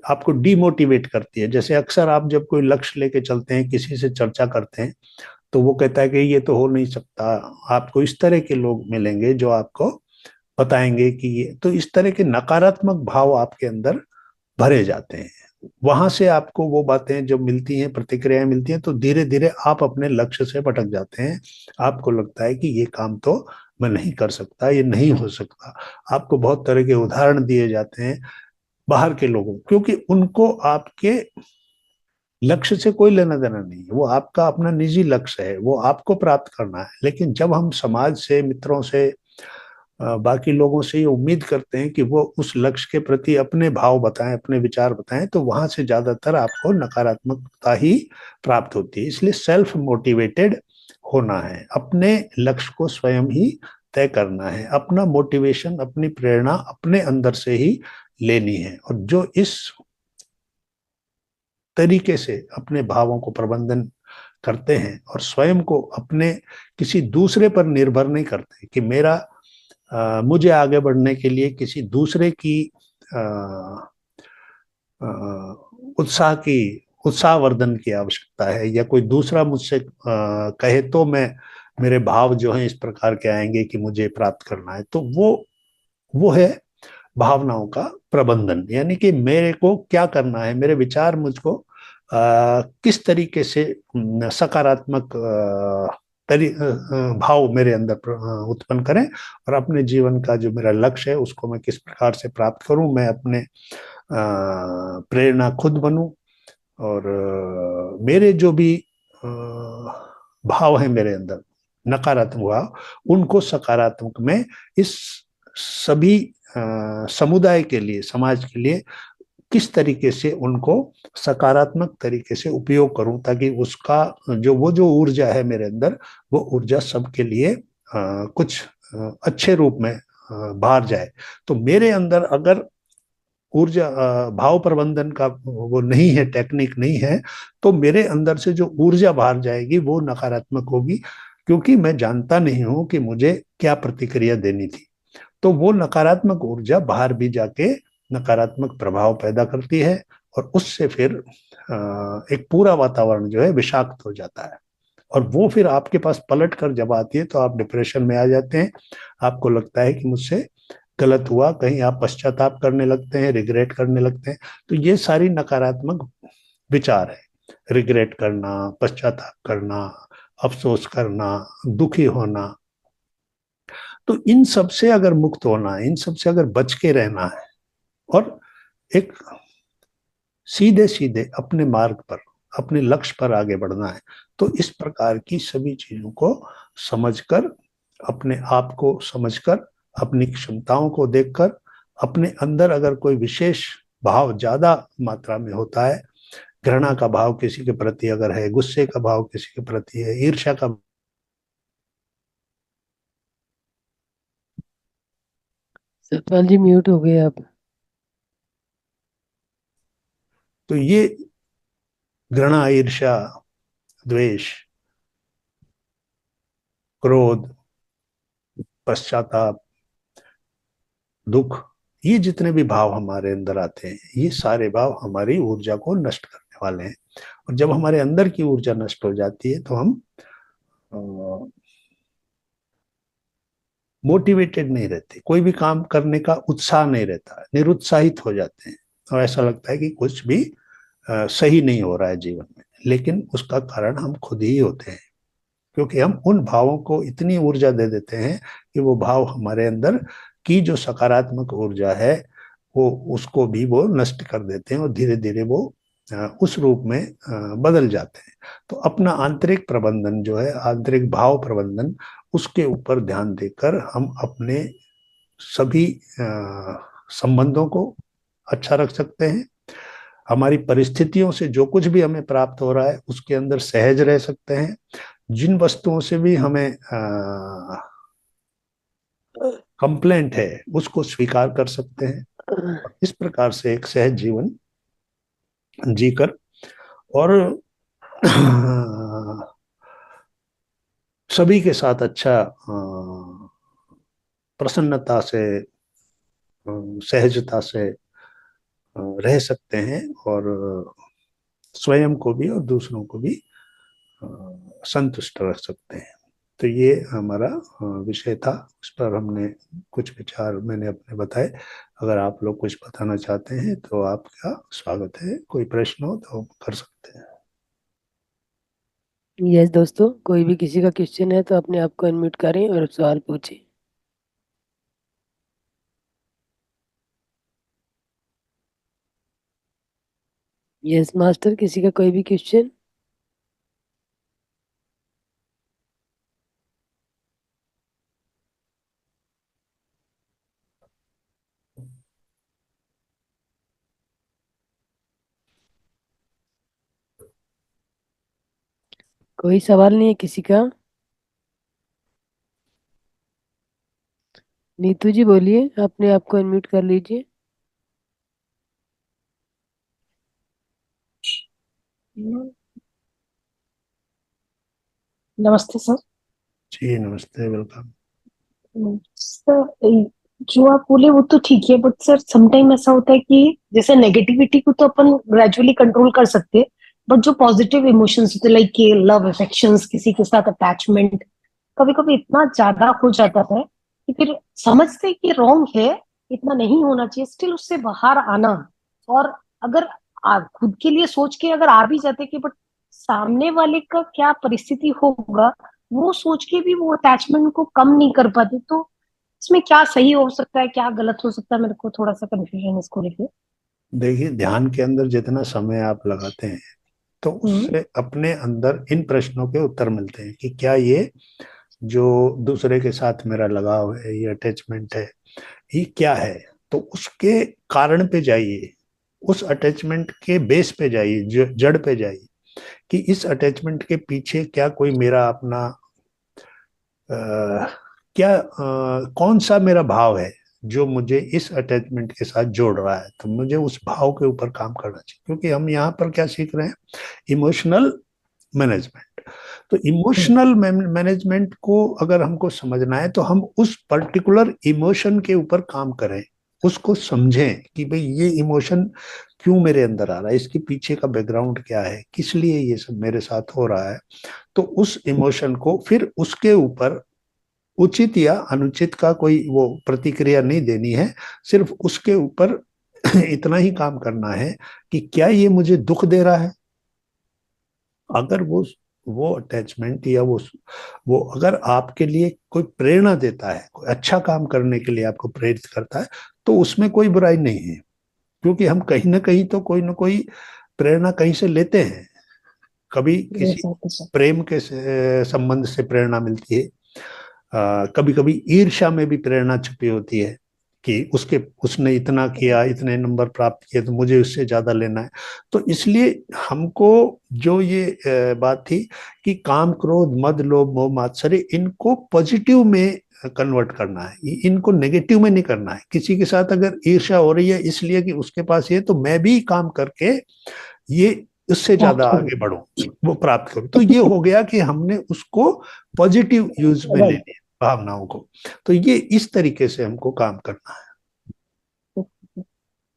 आपको डिमोटिवेट करती है। जैसे अक्सर आप जब कोई लक्ष्य लेके चलते हैं, किसी से चर्चा करते हैं, तो वो कहता है कि ये तो हो नहीं सकता। आपको इस तरह के लोग मिलेंगे जो आपको बताएंगे कि ये, तो इस तरह के नकारात्मक भाव आपके अंदर भरे जाते हैं। वहां से आपको वो बातें जब मिलती हैं, प्रतिक्रियाएं मिलती हैं, तो धीरे धीरे आप अपने लक्ष्य से भटक जाते हैं। आपको लगता है कि ये काम तो मैं नहीं कर सकता, ये नहीं हो सकता। आपको बहुत तरह के उदाहरण दिए जाते हैं बाहर के लोगों, क्योंकि उनको आपके लक्ष्य से कोई लेना देना नहीं है। वो आपका अपना निजी लक्ष्य है, वो आपको प्राप्त करना है। लेकिन जब हम समाज से, मित्रों से, बाकी लोगों से ये उम्मीद करते हैं कि वो उस लक्ष्य के प्रति अपने भाव बताएं, अपने विचार बताएं, तो वहां से ज्यादातर आपको नकारात्मकता ही प्राप्त होती है। इसलिए सेल्फ मोटिवेटेड होना है, अपने लक्ष्य को स्वयं ही तय करना है, अपना मोटिवेशन, अपनी प्रेरणा अपने अंदर से ही लेनी है। और जो इस तरीके से अपने भावों को प्रबंधन करते हैं और स्वयं को अपने किसी दूसरे पर निर्भर नहीं करते कि मेरा मुझे आगे बढ़ने के लिए किसी दूसरे की उत्साहवर्धन की आवश्यकता है, या कोई दूसरा मुझसे कहे तो मैं, मेरे भाव जो हैं इस प्रकार के आएंगे कि मुझे प्राप्त करना है। तो वो है भावनाओं का प्रबंधन। यानी कि मेरे को क्या करना है, मेरे विचार मुझको किस तरीके से सकारात्मक भाव मेरे अंदर उत्पन्न करें, और अपने जीवन का जो मेरा लक्ष्य है उसको मैं किस प्रकार से प्राप्त करूं। मैं अपने प्रेरणा खुद बनूं, और मेरे जो भी भाव हैं मेरे अंदर, नकारात्मक भाव, उनको सकारात्मक में इस सभी समुदाय के लिए, समाज के लिए किस तरीके से उनको सकारात्मक तरीके से उपयोग करूं, ताकि उसका जो ऊर्जा है मेरे अंदर, वो ऊर्जा सबके लिए कुछ अच्छे रूप में बाहर जाए। तो मेरे अंदर अगर ऊर्जा भाव प्रबंधन का वो नहीं है, टेक्निक नहीं है, तो मेरे अंदर से जो ऊर्जा बाहर जाएगी वो नकारात्मक होगी, क्योंकि मैं जानता नहीं हूं कि मुझे क्या प्रतिक्रिया देनी थी। तो वो नकारात्मक ऊर्जा बाहर भी जाके नकारात्मक प्रभाव पैदा करती है, और उससे फिर एक पूरा वातावरण जो है विषाक्त हो जाता है। और वो फिर आपके पास पलट कर जब आती है, तो आप डिप्रेशन में आ जाते हैं। आपको लगता है कि मुझसे गलत हुआ, कहीं आप पश्चाताप करने लगते हैं, रिग्रेट करने लगते हैं। तो ये सारी नकारात्मक विचार है, रिग्रेट करना, पश्चाताप करना, अफसोस करना, दुखी होना। तो इन सब से अगर मुक्त होना है, इन सब से अगर बच के रहना है, और एक सीधे सीधे अपने मार्ग पर, अपने लक्ष्य पर आगे बढ़ना है। तो इस प्रकार की सभी चीजों को समझकर, अपने आप को समझकर, अपनी क्षमताओं को देखकर, अपने अंदर अगर कोई विशेष भाव ज्यादा मात्रा में होता है, घृणा का भाव किसी के प्रति अगर है, गुस्से का भाव किसी के प्रति है, ईर्ष्या का, सतपाल जी म्यूट हो गए आप। तो ये घृणा, ईर्ष्या, द्वेष, क्रोध, पश्चाताप, दुख, ये जितने भी भाव हमारे अंदर आते हैं, ये सारे भाव हमारी ऊर्जा को नष्ट करने वाले हैं। और जब हमारे अंदर की ऊर्जा नष्ट हो जाती है तो हम मोटिवेटेड नहीं रहते, कोई भी काम करने का उत्साह नहीं रहता, निरुत्साहित हो जाते हैं और ऐसा लगता है कि कुछ भी सही नहीं हो रहा है जीवन में। लेकिन उसका कारण हम खुद ही होते हैं, क्योंकि हम उन भावों को इतनी ऊर्जा दे देते हैं कि वो भाव हमारे अंदर की जो सकारात्मक ऊर्जा है, वो उसको भी वो नष्ट कर देते हैं और धीरे धीरे वो उस रूप में बदल जाते हैं। तो अपना आंतरिक प्रबंधन जो है, आंतरिक भाव प्रबंधन, उसके ऊपर ध्यान देकर हम अपने सभी संबंधों को अच्छा रख सकते हैं। हमारी परिस्थितियों से जो कुछ भी हमें प्राप्त हो रहा है उसके अंदर सहज रह सकते हैं। जिन वस्तुओं से भी हमें कंप्लेंट है उसको स्वीकार कर सकते हैं। इस प्रकार से एक सहज जीवन जीकर और सभी के साथ अच्छा प्रसन्नता से, सहजता से रह सकते हैं और स्वयं को भी और दूसरों को भी संतुष्ट रख सकते हैं। तो ये हमारा विषय था, उस पर हमने कुछ विचार मैंने अपने बताए। अगर आप लोग कुछ बताना चाहते हैं तो आपका स्वागत है, कोई प्रश्न हो तो कर सकते हैं। यस दोस्तों, कोई भी किसी का क्वेश्चन है तो अपने आप को अनम्यूट करें और सवाल पूछें। यस मास्टर, किसी का कोई भी क्वेश्चन? कोई सवाल नहीं है किसी का? नीतू जी बोलिए, अपने आप को अनम्यूट कर लीजिए। नमस्ते सर। जी नमस्ते, वेलकम। सर, जो आप बोले वो तो ठीक है, बट सर समटाइम ऐसा होता है कि जैसे नेगेटिविटी को तो अपन ग्रेजुअली कंट्रोल कर सकते हैं, बट जो पॉजिटिव इमोशंस होते लाइक कि लव अफेक्शंस, किसी के साथ अटैचमेंट, कभी कभी इतना ज्यादा हो जाता है कि फिर समझते हैं कि रॉन्ग है, इतना नहीं होना चाहिए, स्टिल उससे बाहर आना। और अगर खुद के लिए सोच के अगर आ भी जाते कि बट सामने वाले का क्या परिस्थिति होगा, वो सोच के भी वो अटैचमेंट को कम नहीं कर पाते, तो इसमें क्या सही हो सकता है, क्या गलत हो सकता है? मेरे को थोड़ा सा कंफ्यूजन है इसको लेके। देखिए, ध्यान के अंदर जितना समय आप लगाते हैं तो उससे अपने अंदर इन प्रश्नों के उत्तर मिलते हैं कि क्या ये जो दूसरे के साथ मेरा लगाव है, ये अटैचमेंट है, ये क्या है। तो उसके कारण पे जाइए, उस अटैचमेंट के बेस पे जाइए, जड़ पे जाइए कि इस अटैचमेंट के पीछे क्या कोई मेरा अपना क्या कौन सा मेरा भाव है जो मुझे इस अटैचमेंट के साथ जोड़ रहा है। तो मुझे उस भाव के ऊपर काम करना चाहिए, क्योंकि हम यहाँ पर क्या सीख रहे हैं, इमोशनल मैनेजमेंट। तो इमोशनल मैनेजमेंट को अगर हमको समझना है तो हम उस पर्टिकुलर इमोशन के ऊपर काम करें, उसको समझें कि भाई ये इमोशन क्यों मेरे अंदर आ रहा है, इसके पीछे का बैकग्राउंड क्या है, किस लिए ये सब मेरे साथ हो रहा है। तो उस इमोशन को फिर उसके ऊपर उचित या अनुचित का कोई वो प्रतिक्रिया नहीं देनी है, सिर्फ उसके ऊपर इतना ही काम करना है कि क्या ये मुझे दुख दे रहा है। अगर वो अटैचमेंट या वो अगर आपके लिए कोई प्रेरणा देता है, कोई अच्छा काम करने के लिए आपको प्रेरित करता है, तो उसमें कोई बुराई नहीं है। क्योंकि हम कहीं ना कहीं तो कोई ना कोई प्रेरणा कहीं से लेते हैं। कभी किसी प्रेम के संबंध से प्रेरणा मिलती है, कभी कभी ईर्ष्या में भी प्रेरणा छुपी होती है कि उसने इतना किया, इतने नंबर प्राप्त किए तो मुझे उससे ज्यादा लेना है। तो इसलिए हमको जो ये बात थी कि काम, क्रोध, मद, लोभ, मोह, मात्सर्य, इनको पॉजिटिव में कन्वर्ट करना है, इनको नेगेटिव में नहीं करना है। किसी के साथ अगर ईर्ष्या हो रही है इसलिए कि उसके पास ये, तो मैं भी काम करके ये उससे ज्यादा आगे बढ़ूं, वो प्राप्त करूं। तो ये हो गया कि हमने उसको पॉजिटिव यूज में ले लिया भावनाओं को। तो ये इस तरीके से हमको काम करना है।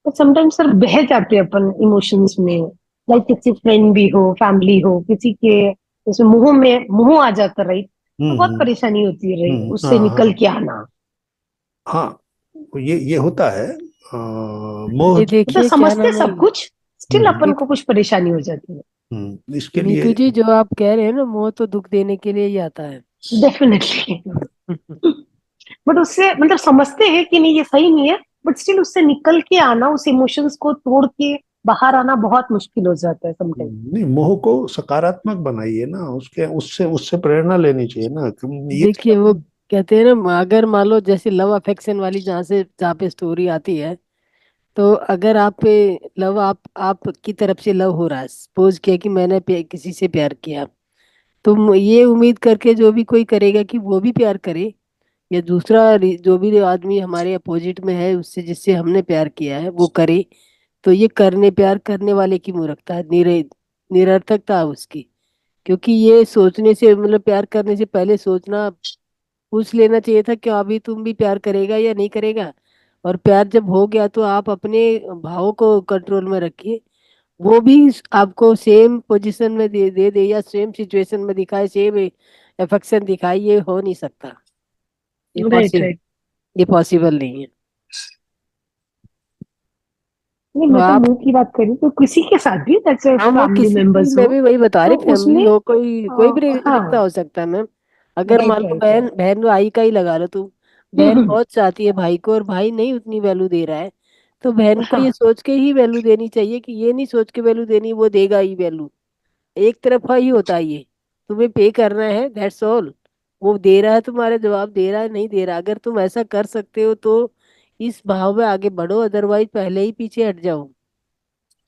समटाइम्स सर बह जाते हैं अपन इमोशंस में, लाइक किसी फ्रेंड भी हो, फैमिली हो, किसी के जैसे मुंह आ जाता, राइट? तो बहुत हम्म। परेशानी होती है, राइट, उससे हाँ निकल हाँ के आना। हाँ, तो ये होता है मोह। ये मतलब देखिए क्या समझते नाम है, सब कुछ, स्टिल अपन ये को कुछ परेशानी हो जाती है। इसके नीतू लिए जी जो आप कह रहे हैं ना, मोह तो दुख देने के लिए ही आता है। डेफिनेटली। बट उससे मतलब समझते हैं कि नहीं ये सही नहीं है, बट स्टिल उससे निकल के आना, उस इमोशंस को तोड़ के बाहर आना बहुत मुश्किल हो जाता है समटाइम। नहीं, मोह को सकारात्मक बनाइए ना, उसके उससे उससे प्रेरणा लेनी चाहिए ना कि ये देखिए वो कहते हैं ना, अगर मान लो जैसे लव अफेक्शन वाली जहाँ पे स्टोरी आती है, तो अगर आप पे लव, आप की तरफ से लव हो रहा है, सपोज किया कि मैंने किसी से प्यार किया, तो ये उम्मीद करके जो भी कोई करेगा कि वो भी प्यार करे, या दूसरा जो भी आदमी हमारे अपोजिट में है उससे, जिससे हमने प्यार किया है, वो करे, तो ये प्यार करने वाले की मूर्खता है, निरर्थकता है उसकी। क्योंकि ये सोचने से, मतलब प्यार करने से पहले सोचना, पूछ लेना चाहिए था कि अभी तुम भी प्यार करेगा या नहीं करेगा। और प्यार जब हो गया तो आप अपने भावों को कंट्रोल में रखिए, वो भी आपको सेम पोजीशन में दे या सेम सिचुएशन में दिखाए, सेम अफेक्शन दिखाए, ये हो नहीं सकता। ये राइट पॉसिबल राइट। ये पॉसिबल नहीं है। नहीं, तो मैं तो आप, मुंह की बात करी तो किसी के साथ भी, जैसे हाँ वो फैमिली किसी भी, मेंबर्स मैं हो भी वही बता तो रही, फैमिली उसमें हो, कोई भी रिश्ता हाँ। हो सकता है मैम। अगर मान राइट लो राइट बहन राइट। बहन भाई का ही लगा लो तुम, बहन बहुत चाहती है भाई को और भाई नहीं उतनी वैल्यू दे रहा है, तो बहन को ये हाँ सोच के ही वैल्यू देनी चाहिए कि ये नहीं सोच के वैल्यू देनी वो देगा ही वैल्यू। एक तरफा ही होता है ये, तुम्हें पे करना है, दैट्स ऑल। वो दे रहा है, तुम्हारे जवाब दे रहा है, नहीं दे रहा, अगर तुम ऐसा कर सकते हो तो इस भाव में आगे बढ़ो, अदरवाइज पहले ही पीछे हट जाओ।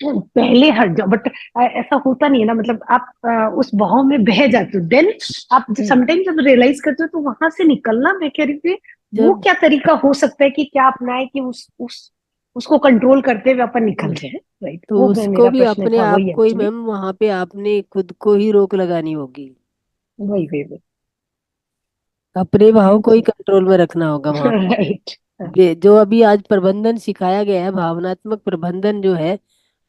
पहले हट जाओ, बट ऐसा होता नहीं है ना, मतलब आप उस बहाव में बह जाते हो, देन आप समटाइम जब रियलाइज करते हो तो वहां से निकलना, मैं कह रही थी वो जब क्या तरीका हो सकता है कि क्या अपनाए कि उस उसको कंट्रोल करते हुए अपन निकल जाए, राइट? तो वो उसको मेरा भी प्रश्न अपने था, आप वही को ही एक्चुअली। मैम, वहां पे आपने खुद को ही रोक लगानी होगी, वही वही वही। अपने भाव को ही कंट्रोल में रखना होगा वहां पे। राइट। जो अभी आज प्रबंधन सिखाया गया है, भावनात्मक प्रबंधन जो है,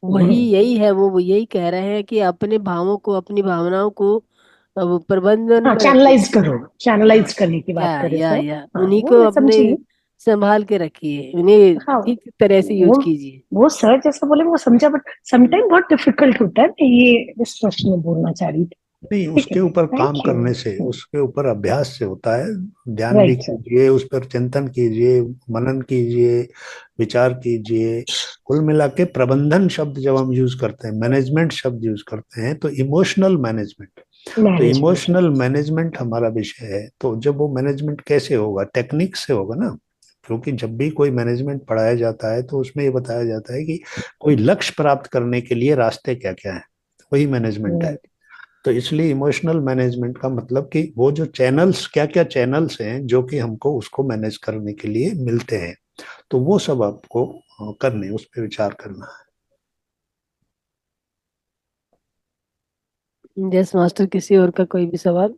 वही यही है, वो यही कह रहे हैं कि अपने भावों को, अपनी भावनाओं को अब प्रबंधन हाँ, में रखिए। चैनलाइज करो, हाँ, चैनलाइज करने की बात करें सर। या हाँ उन्हीं वो को मैं अपने समझी। संभाल के रखिए, उन्हें हाँ ठीक तरह से यूज वो कीजिए। वो सर जैसा बोले वो समझा, बट समटाइम बहुत डिफिकल्ट होता है, मैं ये इस प्रश्न में बोलना चाह रही थी। नहीं, ठीक है, उसके ऊपर काम थैंक करने से, यू। उसके ऊपर अभ्यास से होता है। ध्यान भी राइट सर। कीजिए, उस पर चिंतन कीजिए, मनन कीजिए, विचार कीजिए। कुल मिला के प्रबंधन शब्द जब हम यूज करते हैं, मैनेजमेंट शब्द यूज करते हैं, तो इमोशनल मैनेजमेंट, तो मैनेजमेंट। इमोशनल मैनेजमेंट हमारा विषय है। तो जब वो मैनेजमेंट कैसे होगा, टेक्निक से होगा ना। क्योंकि जब भी कोई मैनेजमेंट पढ़ाया जाता है तो उसमें ये बताया जाता है कि कोई लक्ष्य प्राप्त करने के लिए रास्ते क्या क्या है, वही मैनेजमेंट है। राइट। तो इसलिए इमोशनल मैनेजमेंट का मतलब कि वो जो चैनल्स, क्या क्या चैनल्स हैं जो कि हमको उसको मैनेज करने के लिए मिलते हैं, तो वो सब आपको करने, उस पर विचार करना है। यस मास्टर, किसी और का कोई भी सवाल?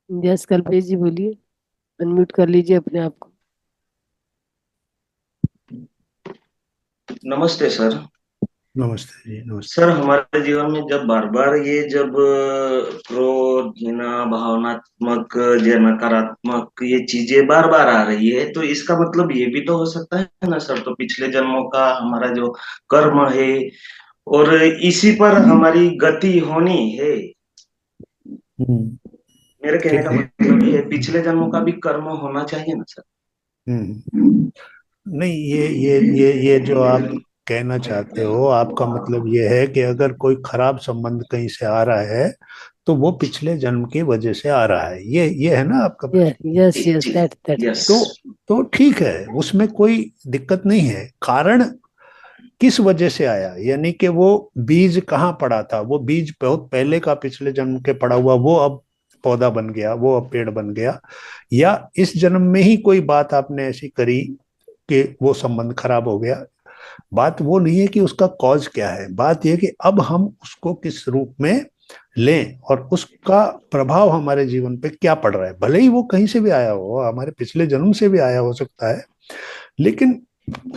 यस कल्पेश जी बोलिए, अनम्यूट कर लीजिए अपने आप को। नमस्ते सर। नमस्ते जी, नमस्ते। सर हमारे जीवन में जब बार बार ये जब क्रोध, घृणा, भावनात्मक, या नकारात्मक ये चीजें बार बार आ रही है, तो इसका मतलब ये भी तो हो सकता है ना सर, तो पिछले जन्मों का हमारा जो कर्म है और इसी पर हमारी गति होनी है। हम्म, मेरे कहने ठीक का है। मतलब ये है, पिछले जन्मों का भी कर्म होना चाहिए ना सर। हम्म, नहीं, ये जो आप कहना चाहते हो, आपका मतलब ये है कि अगर कोई खराब संबंध कहीं से आ रहा है तो वो पिछले जन्म की वजह से आ रहा है, ये है ना आपका यस प्रश्न? यस जी यस, जी। That yes. तो ठीक है, उसमें कोई दिक्कत नहीं है। कारण किस वजह से आया, यानी कि वो बीज कहाँ पड़ा था, वो बीज बहुत पहले का पिछले जन्म के पड़ा हुआ, वो अब पौधा बन गया, वो अब पेड़ बन गया, या इस जन्म में ही कोई बात आपने ऐसी करी कि वो संबंध खराब हो गया। बात वो नहीं है कि उसका कॉज क्या है, बात यह कि अब हम उसको किस रूप में लें और उसका प्रभाव हमारे जीवन पे क्या पड़ रहा है। भले ही वो कहीं से भी आया हो, हमारे पिछले जन्म से भी आया हो सकता है, लेकिन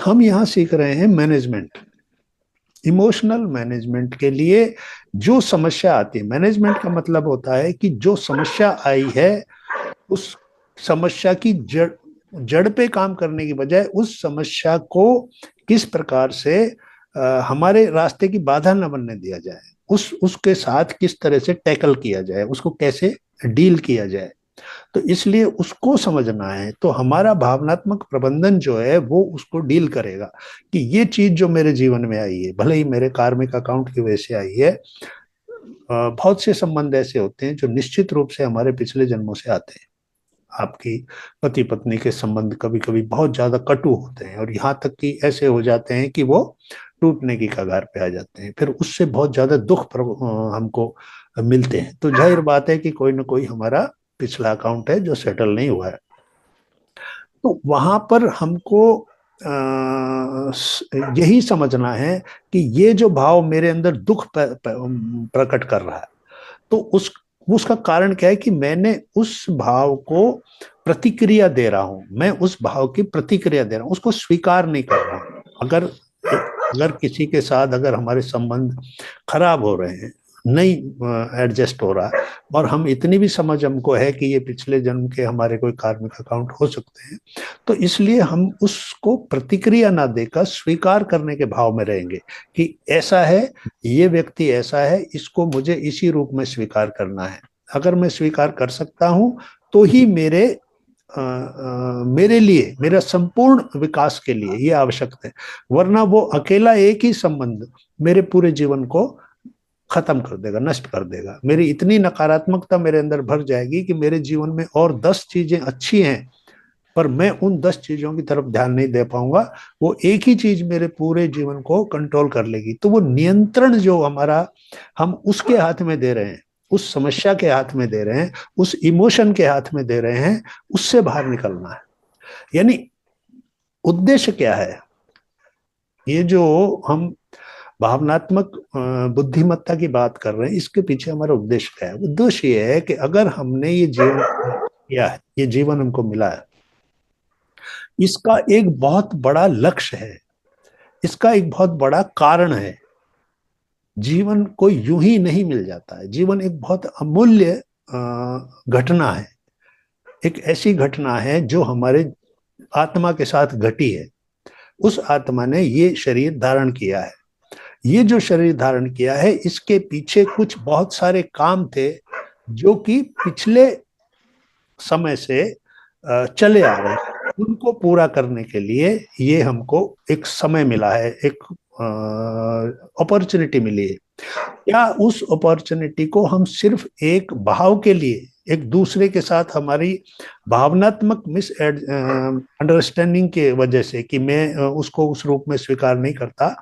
हम यहाँ सीख रहे हैं मैनेजमेंट, इमोशनल मैनेजमेंट के लिए। जो समस्या आती है, मैनेजमेंट का मतलब होता है कि जो समस्या आई है उस समस्या की जड़ जड़ पे काम करने की बजाय उस समस्या को किस प्रकार से हमारे रास्ते की बाधा न बनने दिया जाए, उसके साथ किस तरह से टैकल किया जाए, उसको कैसे डील किया जाए। तो इसलिए उसको समझना है, तो हमारा भावनात्मक प्रबंधन जो है वो उसको डील करेगा कि ये चीज जो मेरे जीवन में आई है, भले ही मेरे कार्मिक अकाउंट की वजह से आई है। बहुत से संबंध ऐसे होते हैं जो निश्चित रूप से हमारे पिछले जन्मों से आते हैं। आपकी पति पत्नी के संबंध कभी कभी बहुत ज्यादा कटु होते हैं और यहाँ तक कि ऐसे हो जाते हैं कि वो टूटने की कगार पे आ जाते हैं, फिर उससे बहुत ज्यादा हमको मिलते हैं। तो जाहिर बात है कि कोई ना कोई हमारा पिछला अकाउंट है जो सेटल नहीं हुआ है। तो वहां पर हमको यही समझना है कि ये जो भाव मेरे अंदर दुख प्रकट कर रहा है, तो उसका कारण क्या है कि मैंने उस भाव को प्रतिक्रिया दे रहा हूं, मैं उस भाव की प्रतिक्रिया दे रहा हूं, उसको स्वीकार नहीं कर रहा हूं। अगर अगर किसी के साथ अगर हमारे संबंध खराब हो रहे हैं, नहीं एडजस्ट हो रहा, और हम इतनी भी समझ हमको है कि ये पिछले जन्म के हमारे कोई कार्मिक अकाउंट हो सकते हैं, तो इसलिए हम उसको प्रतिक्रिया ना देकर स्वीकार करने के भाव में रहेंगे कि ऐसा है, ये व्यक्ति ऐसा है, इसको मुझे इसी रूप में स्वीकार करना है। अगर मैं स्वीकार कर सकता हूं तो ही मेरे लिए, मेरा संपूर्ण विकास के लिए ये आवश्यक है। वरना वो अकेला एक ही संबंध मेरे पूरे जीवन को खत्म कर देगा, नष्ट कर देगा। मेरी इतनी नकारात्मकता मेरे अंदर भर जाएगी कि मेरे जीवन में और 10 चीजें अच्छी हैं, पर मैं उन 10 चीजों की तरफ ध्यान नहीं दे पाऊंगा। वो एक ही चीज मेरे पूरे जीवन को कंट्रोल कर लेगी। तो वो नियंत्रण जो हमारा, हम उसके हाथ में दे रहे हैं, उस समस्या के हाथ में दे रहे हैं, उस इमोशन के हाथ में दे रहे हैं, उससे बाहर निकलना है। यानी उद्देश्य क्या है, ये जो हम भावनात्मक बुद्धिमत्ता की बात कर रहे हैं, इसके पीछे हमारा उद्देश्य क्या है? उद्देश्य ये है कि अगर हमने ये जीवन किया है, ये जीवन हमको मिला है, इसका एक बहुत बड़ा लक्ष्य है, इसका एक बहुत बड़ा कारण है। जीवन को यूं ही नहीं मिल जाता है, जीवन एक बहुत अमूल्य घटना है, एक ऐसी घटना है जो हमारे आत्मा के साथ घटी है। उस आत्मा ने ये शरीर धारण किया है, ये जो शरीर धारण किया है इसके पीछे कुछ बहुत सारे काम थे जो कि पिछले समय से चले आ रहे हैं। उनको पूरा करने के लिए ये हमको एक समय मिला है, एक अपॉर्चुनिटी मिली है। क्या उस अपॉर्चुनिटी को हम सिर्फ एक भाव के लिए, एक दूसरे के साथ हमारी भावनात्मक मिस अंडरस्टैंडिंग के वजह से कि मैं उसको उस रूप में स्वीकार नहीं करता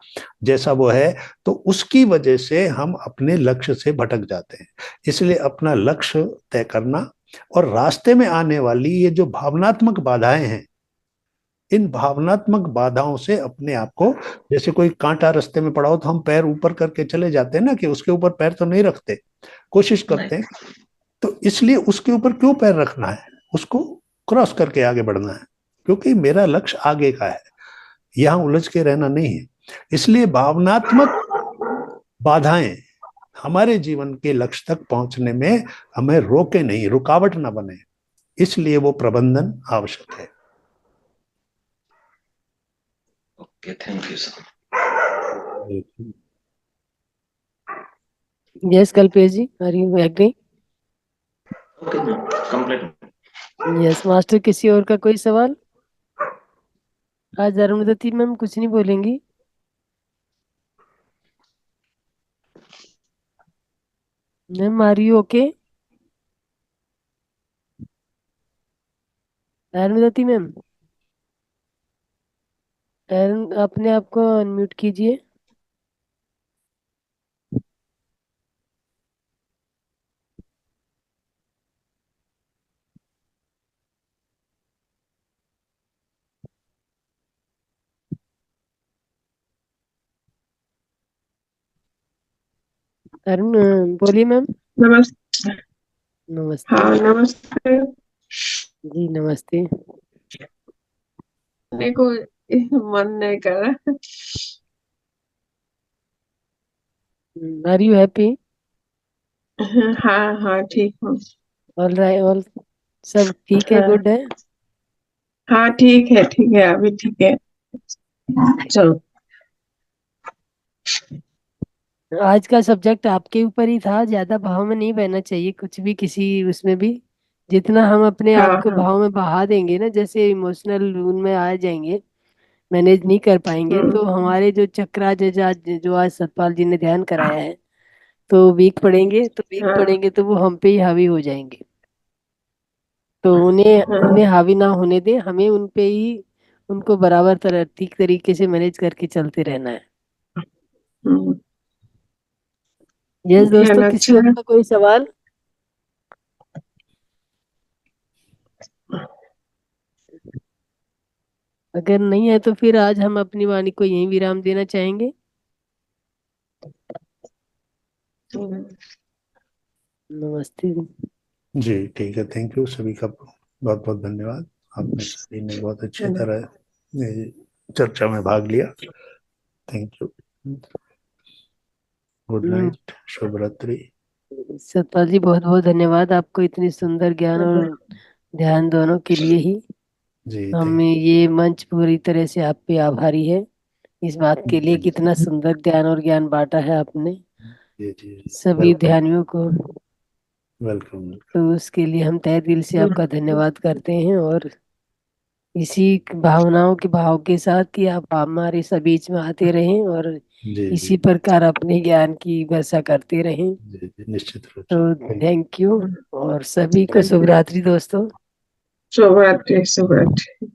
जैसा वो है, तो उसकी वजह से हम अपने लक्ष्य से भटक जाते हैं। इसलिए अपना लक्ष्य तय करना और रास्ते में आने वाली ये जो भावनात्मक बाधाएं हैं, इन भावनात्मक बाधाओं से अपने आप को, जैसे कोई कांटा रास्ते में पड़ा हो तो हम पैर ऊपर करके चले जाते हैं ना, कि उसके ऊपर पैर तो नहीं रखते, कोशिश करते हैं। तो इसलिए उसके ऊपर क्यों पैर रखना है, उसको क्रॉस करके आगे बढ़ना है, क्योंकि मेरा लक्ष्य आगे का है, यहां उलझ के रहना नहीं है। इसलिए भावनात्मक बाधाएं हमारे जीवन के लक्ष्य तक पहुंचने में हमें रोके नहीं, रुकावट ना बने, इसलिए वो प्रबंधन आवश्यक है। Okay, thank you sir. Yes Kalpesh ji, are you agree? Okay ma'am, complete. Yes master, किसी और का कोई सवाल? आज अरुणधति मैम कुछ नहीं बोलेंगी। Ma'am are you okay? Arundhati ma'am, Arun अपने आप को अनम्यूट कीजिए। अरुण बोलिए मैम। नमस्ते। नमस्ते हाँ नमस्ते। जी, नमस्ते। मेरे को मन नहीं कर रहा। Are you happy? हाँ हाँ ठीक हूँ। ऑल राइट, ऑल सब ठीक है, हाँ गुड है। हाँ ठीक है अभी ठीक है। चलो। आज का सब्जेक्ट आपके ऊपर ही था, ज्यादा भाव में नहीं बहना चाहिए कुछ भी, किसी उसमें भी। जितना हम अपने हाँ आप को हाँ। भाव में बहा देंगे ना, जैसे इमोशनल उनमें आ जाएंगे, मैनेज नहीं कर पाएंगे, तो हमारे जो चक्रा जो आज सतपाल जी ने ध्यान कराया है, तो हाँ वीक पड़ेंगे तो वो हम पे ही हावी हो जाएंगे। तो उन्हें हाँ। उन्हें हावी ना होने दें, हमें उन पे ही उनको बराबर तरह ठीक तरीके से मैनेज करके चलते रहना है। हम्म, यस दोस्तों, ध्यान किसी अच्छा और है। का कोई सवाल? अगर नहीं है तो फिर आज हम अपनी वाणी को यहीं विराम देना चाहेंगे। हम्म, जी ठीक है, थैंक यू सभी का, बहुत बहुत धन्यवाद। आपने सभी ने बहुत अच्छी तरह ये चर्चा में भाग लिया। Thank you. Good hmm, night, शुभ रात्रि। सतपाल जी बहुत बहुत धन्यवाद आपको, इतनी सुंदर ज्ञान और ध्यान दोनों के लिए ही। जी हमें थैंक ये मंच पूरी तरह से आप पे आभारी है, इस बात के लिए कितना सुंदर ध्यान और ज्ञान बांटा है आपने जी जी। सभी वेलकम ध्यानियों को। वेलकम। तो उसके लिए हम तहे दिल से आपका धन्यवाद करते हैं, और इसी भावनाओं के भाव के साथ कि आप हमारे सब बीच में आते रहें, और जी जी इसी प्रकार अपने ज्ञान की वर्षा करते रहें। जी जी, निश्चित रूप तो से थैंक थैंक यू, और सभी को थैंक शुभ यू। रात्रि दोस्तों। शुभ रात्रि शुभ रात्रि।